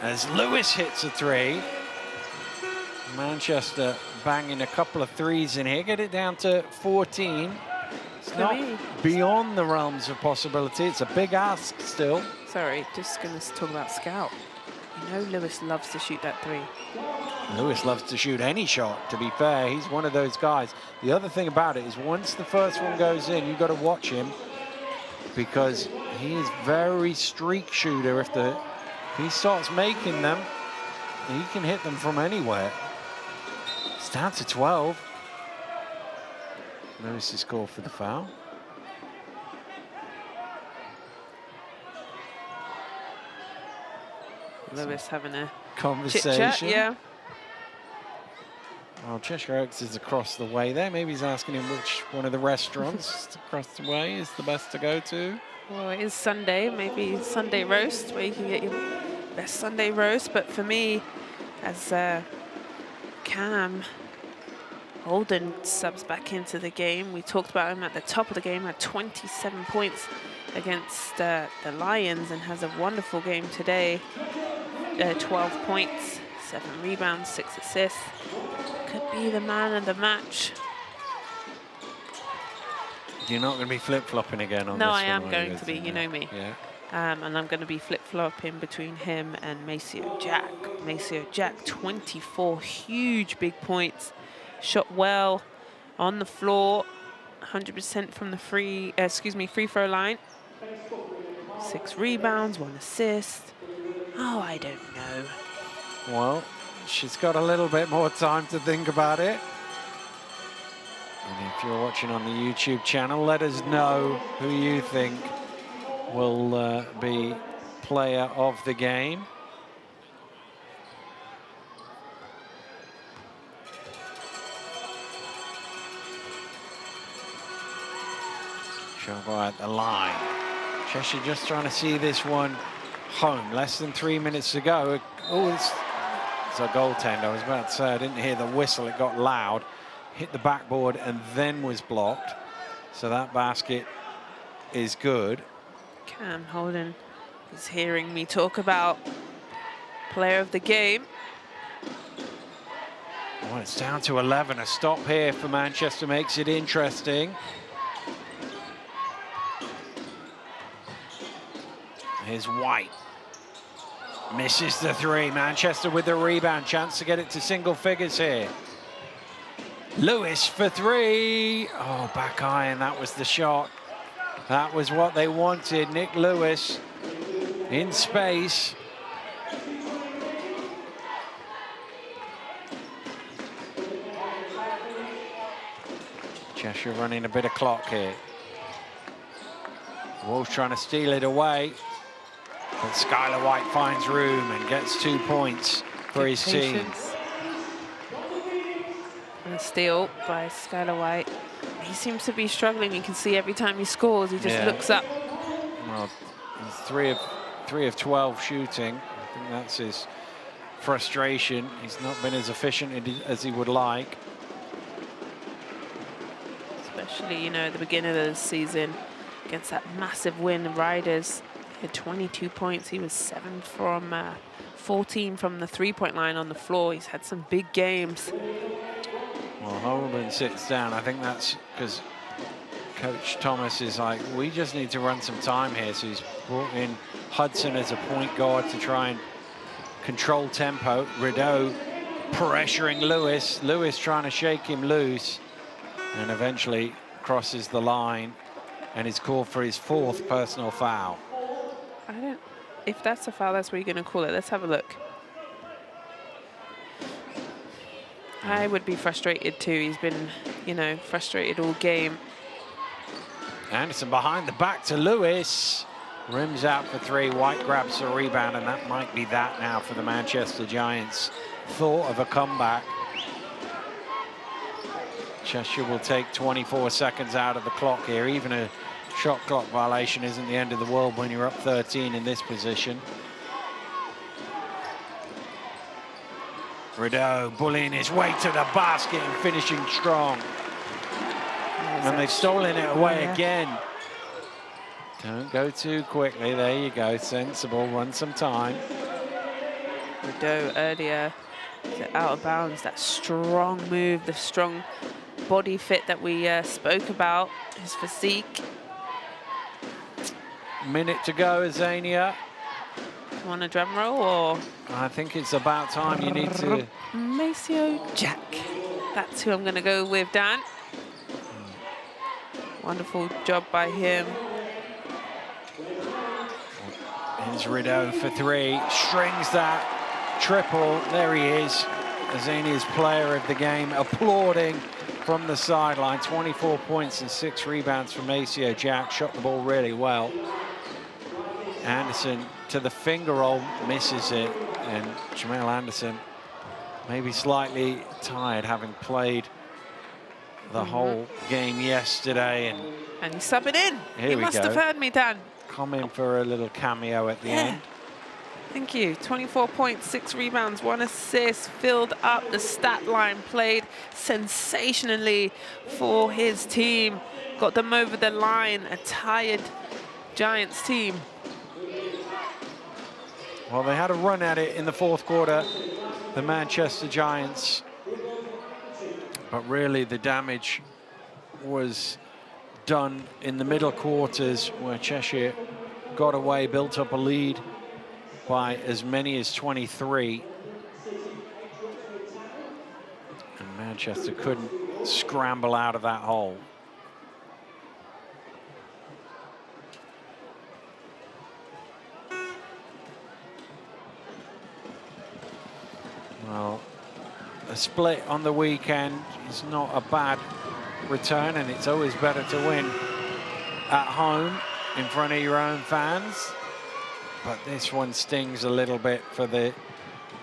as Lewis hits a three. Manchester banging a couple of threes in here, get it down to 14. It's not beyond the realms of possibility. It's a big ask still. Sorry, just going to talk about Scout. You know Lewis loves to shoot that three. Lewis loves to shoot any shot, to be fair. He's one of those guys. The other thing about it is once the first one goes in, you've got to watch him, because he is very streak shooter. If he starts making them, he can hit them from anywhere. It's down to 12. Lewis is called for the foul. Lewis having a conversation. chit-chat, yeah. Well, Cheshire Oaks is across the way there. Maybe he's asking him which one of the restaurants across the way is the best to go to. Well, it is Sunday, maybe Sunday roast, where you can get your best Sunday roast. But for me, as Cam Holden subs back into the game, we talked about him at the top of the game, had 27 points against the Lions, and has a wonderful game today. 12 points, 7 rebounds, 6 assists. Could be the man of the match. You're not going to be flip-flopping again on no, this one? No, I am are going to be, you know me. Yeah. And I'm going to be flip-flopping between him and Maceo Jack. Maceo Jack, 24 huge big points. Shot well on the floor, 100% from the free throw line. 6 rebounds, 1 assist. Oh, I don't know. Well, she's got a little bit more time to think about it. And if you're watching on the YouTube channel, let us know who you think will be player of the game. Shot at the line. Cheshire just trying to see this one home. Less than 3 minutes to go. Oh, it's a goaltender. I was about to say, I didn't hear the whistle. It got loud, hit the backboard, and then was blocked. So that basket is good. Cam Holden is hearing me talk about player of the game. Well, it's down to 11. A stop here for Manchester makes it interesting. Here's White. Misses the three. Manchester with the rebound. Chance to get it to single figures here. Lewis for three. Oh, back iron. That was the shot. That was what they wanted. Nick Lewis in space. Cheshire running a bit of clock here. Wolves trying to steal it away. But Skylar White finds room and gets 2 points for his team. And a steal by Skylar White. He seems to be struggling. You can see every time he scores, he just looks up. Well, he's 3 of 12 shooting. I think that's his frustration. He's not been as efficient as he would like. Especially, you know, at the beginning of the season against that massive win of Riders. He had 22 points. He was 7 from 14 from the three-point line on the floor. He's had some big games. Well, Holden sits down. I think that's because Coach Thomas is like, we just need to run some time here. So he's brought in Hudson as a point guard to try and control tempo. Rideau pressuring Lewis. Lewis trying to shake him loose and eventually crosses the line and is called for his 4th personal foul. If that's a foul, that's what you're going to call it. Let's have a look. I would be frustrated too. He's been, you know, frustrated all game. Anderson behind the back to Lewis. Rims out for three. White grabs the rebound, and that might be that now for the Manchester Giants. Thought of a comeback. Cheshire will take 24 seconds out of the clock here. Even a shot clock violation isn't the end of the world when you're up 13 in this position. Rideau bullying his way to the basket and finishing strong. And they've stolen it away again. Don't go too quickly. There you go. Sensible. Run some time. Rideau earlier out of bounds. That strong move, the strong body fit that we spoke about, his physique. Minute to go, Azania. You want a drum roll or? I think it's about time. You need to. Maceo Jack. That's who I'm going to go with, Dan. Wonderful job by him. Here's Rideau for three. Strings that triple. There he is. Azania's player of the game, applauding from the sideline. 24 points and 6 rebounds for Maceo Jack. Shot the ball really well. Anderson to the finger roll, misses it, and Jamel Anderson maybe slightly tired, having played the whole game yesterday. And he's subbing in. Here you must have heard me, Dan. Come in for a little cameo at the end. Thank you. 24 points, 6 rebounds, 1 assist, filled up the stat line, played sensationally for his team, got them over the line, a tired Giants team. Well, they had a run at it in the 4th quarter, the Manchester Giants. But really, the damage was done in the middle quarters, where Cheshire got away, built up a lead by as many as 23. And Manchester couldn't scramble out of that hole. Well, a split on the weekend is not a bad return, and it's always better to win at home in front of your own fans. But this one stings a little bit for the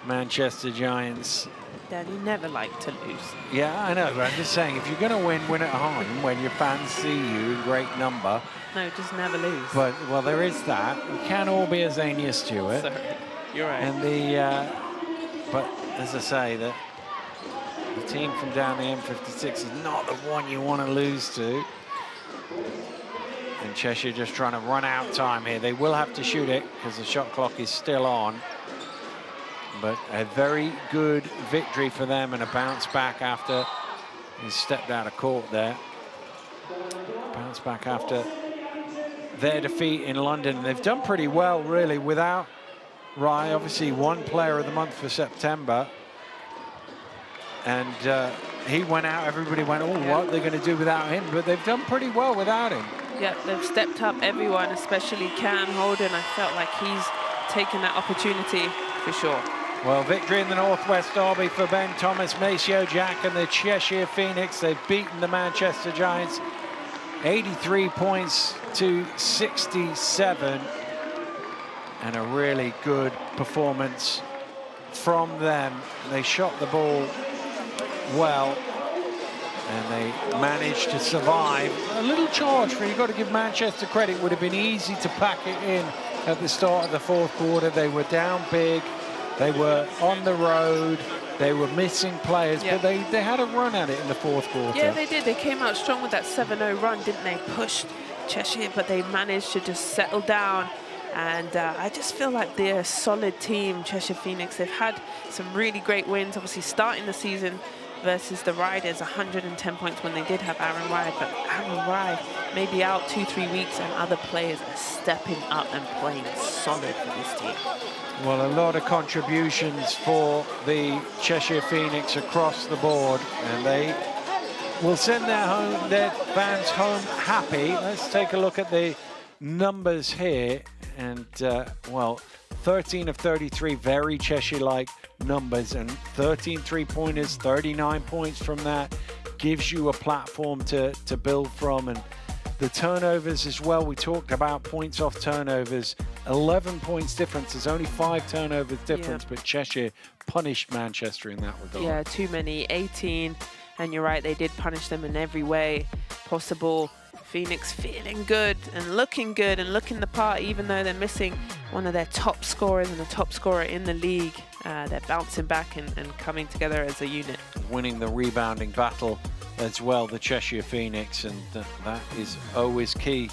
Manchester Giants. Dan. You never like to lose. Yeah, I know, but I'm just saying, if you're going to win at home when your fans see you in great number. No, just never lose. But, well, there is that. We can't all be as Azania Stewart. Sorry, you're right. And but as I say, the team from down the M56 is not the one you want to lose to. And Cheshire just trying to run out time here. They will have to shoot it because the shot clock is still on. But a very good victory for them and a bounce back after he stepped out of court there. Bounce back after their defeat in London. They've done pretty well, really, without Rai. Obviously, one player of the month for September. And he went out, everybody went, oh, what they're going to do without him? But they've done pretty well without him. Yeah, they've stepped up, everyone, especially Cam Holden. I felt like he's taken that opportunity for sure. Well, victory in the Northwest Derby for Ben Thomas, Maceo Jack and the Cheshire Phoenix. They've beaten the Manchester Giants 83 points to 67. And a really good performance from them. They shot the ball well. And they managed to survive. A little charge for, you've got to give Manchester credit, would have been easy to pack it in at the start of the fourth quarter. They were down big, they were on the road, they were missing players, but they had a run at it in the fourth quarter. Yeah, they did. They came out strong with that 7-0 run, didn't they? Pushed Cheshire, but they managed to just settle down. And I just feel like they're a solid team, Cheshire Phoenix. They've had some really great wins, obviously starting the season versus the Riders, 110 points when they did have Aaron Rye, but Aaron Rye may be out 2-3 weeks and other players are stepping up and playing solid for this team. Well, a lot of contributions for the Cheshire Phoenix across the board, and they will send their fans home happy. Let's take a look at the numbers here, and well, 13 of 33 very Cheshire-like numbers, and 13 three-pointers, 39 points from that gives you a platform to build from. And the turnovers as well, we talked about points off turnovers, 11 points difference. There's only 5 turnovers difference, but Cheshire punished Manchester in that regard. Yeah, too many, 18, and you're right, they did punish them in every way possible. Phoenix feeling good and looking the part, even though they're missing one of their top scorers and the top scorer in the league. They're bouncing back and coming together as a unit. Winning the rebounding battle as well, the Cheshire Phoenix, and that is always key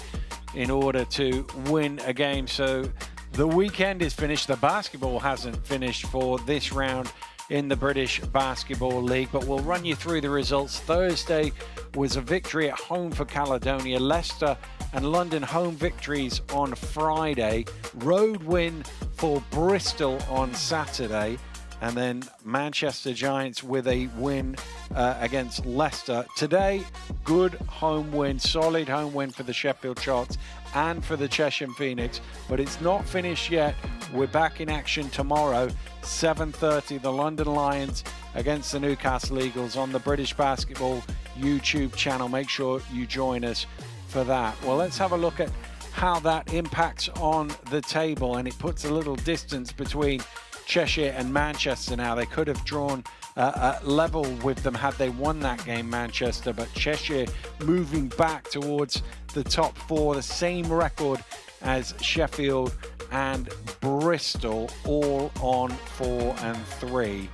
in order to win a game. So the weekend is finished. The basketball hasn't finished for this round in the British Basketball League, but we'll run you through the results. Thursday was a victory at home for Caledonia. Leicester and London home victories on Friday. Road win for Bristol on Saturday. And then Manchester Giants with a win against Leicester. Today, good home win, solid home win for the Sheffield Sharks and for the Cheshire Phoenix. But it's not finished yet. We're back in action tomorrow, 7:30, the London Lions against the Newcastle Eagles on the British Basketball YouTube channel. Make sure you join us for that. Well, let's have a look at how that impacts on the table, and it puts a little distance between Cheshire and Manchester now. They could have drawn a level with them had they won that game, Manchester, but Cheshire moving back towards the top 4, the same record as Sheffield and Bristol, all on 4 and 3.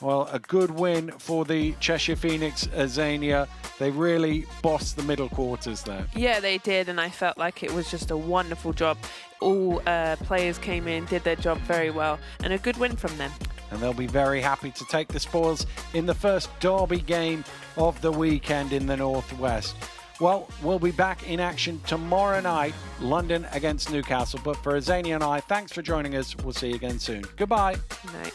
Well, a good win for the Cheshire Phoenix, Azania. They really bossed the middle quarters there. Yeah, they did, and I felt like it was just a wonderful job. All players came in, did their job very well, and a good win from them. And they'll be very happy to take the spoils in the first derby game of the weekend in the Northwest. Well, we'll be back in action tomorrow night, London against Newcastle. But for Azania and I, thanks for joining us. We'll see you again soon. Goodbye. Good night.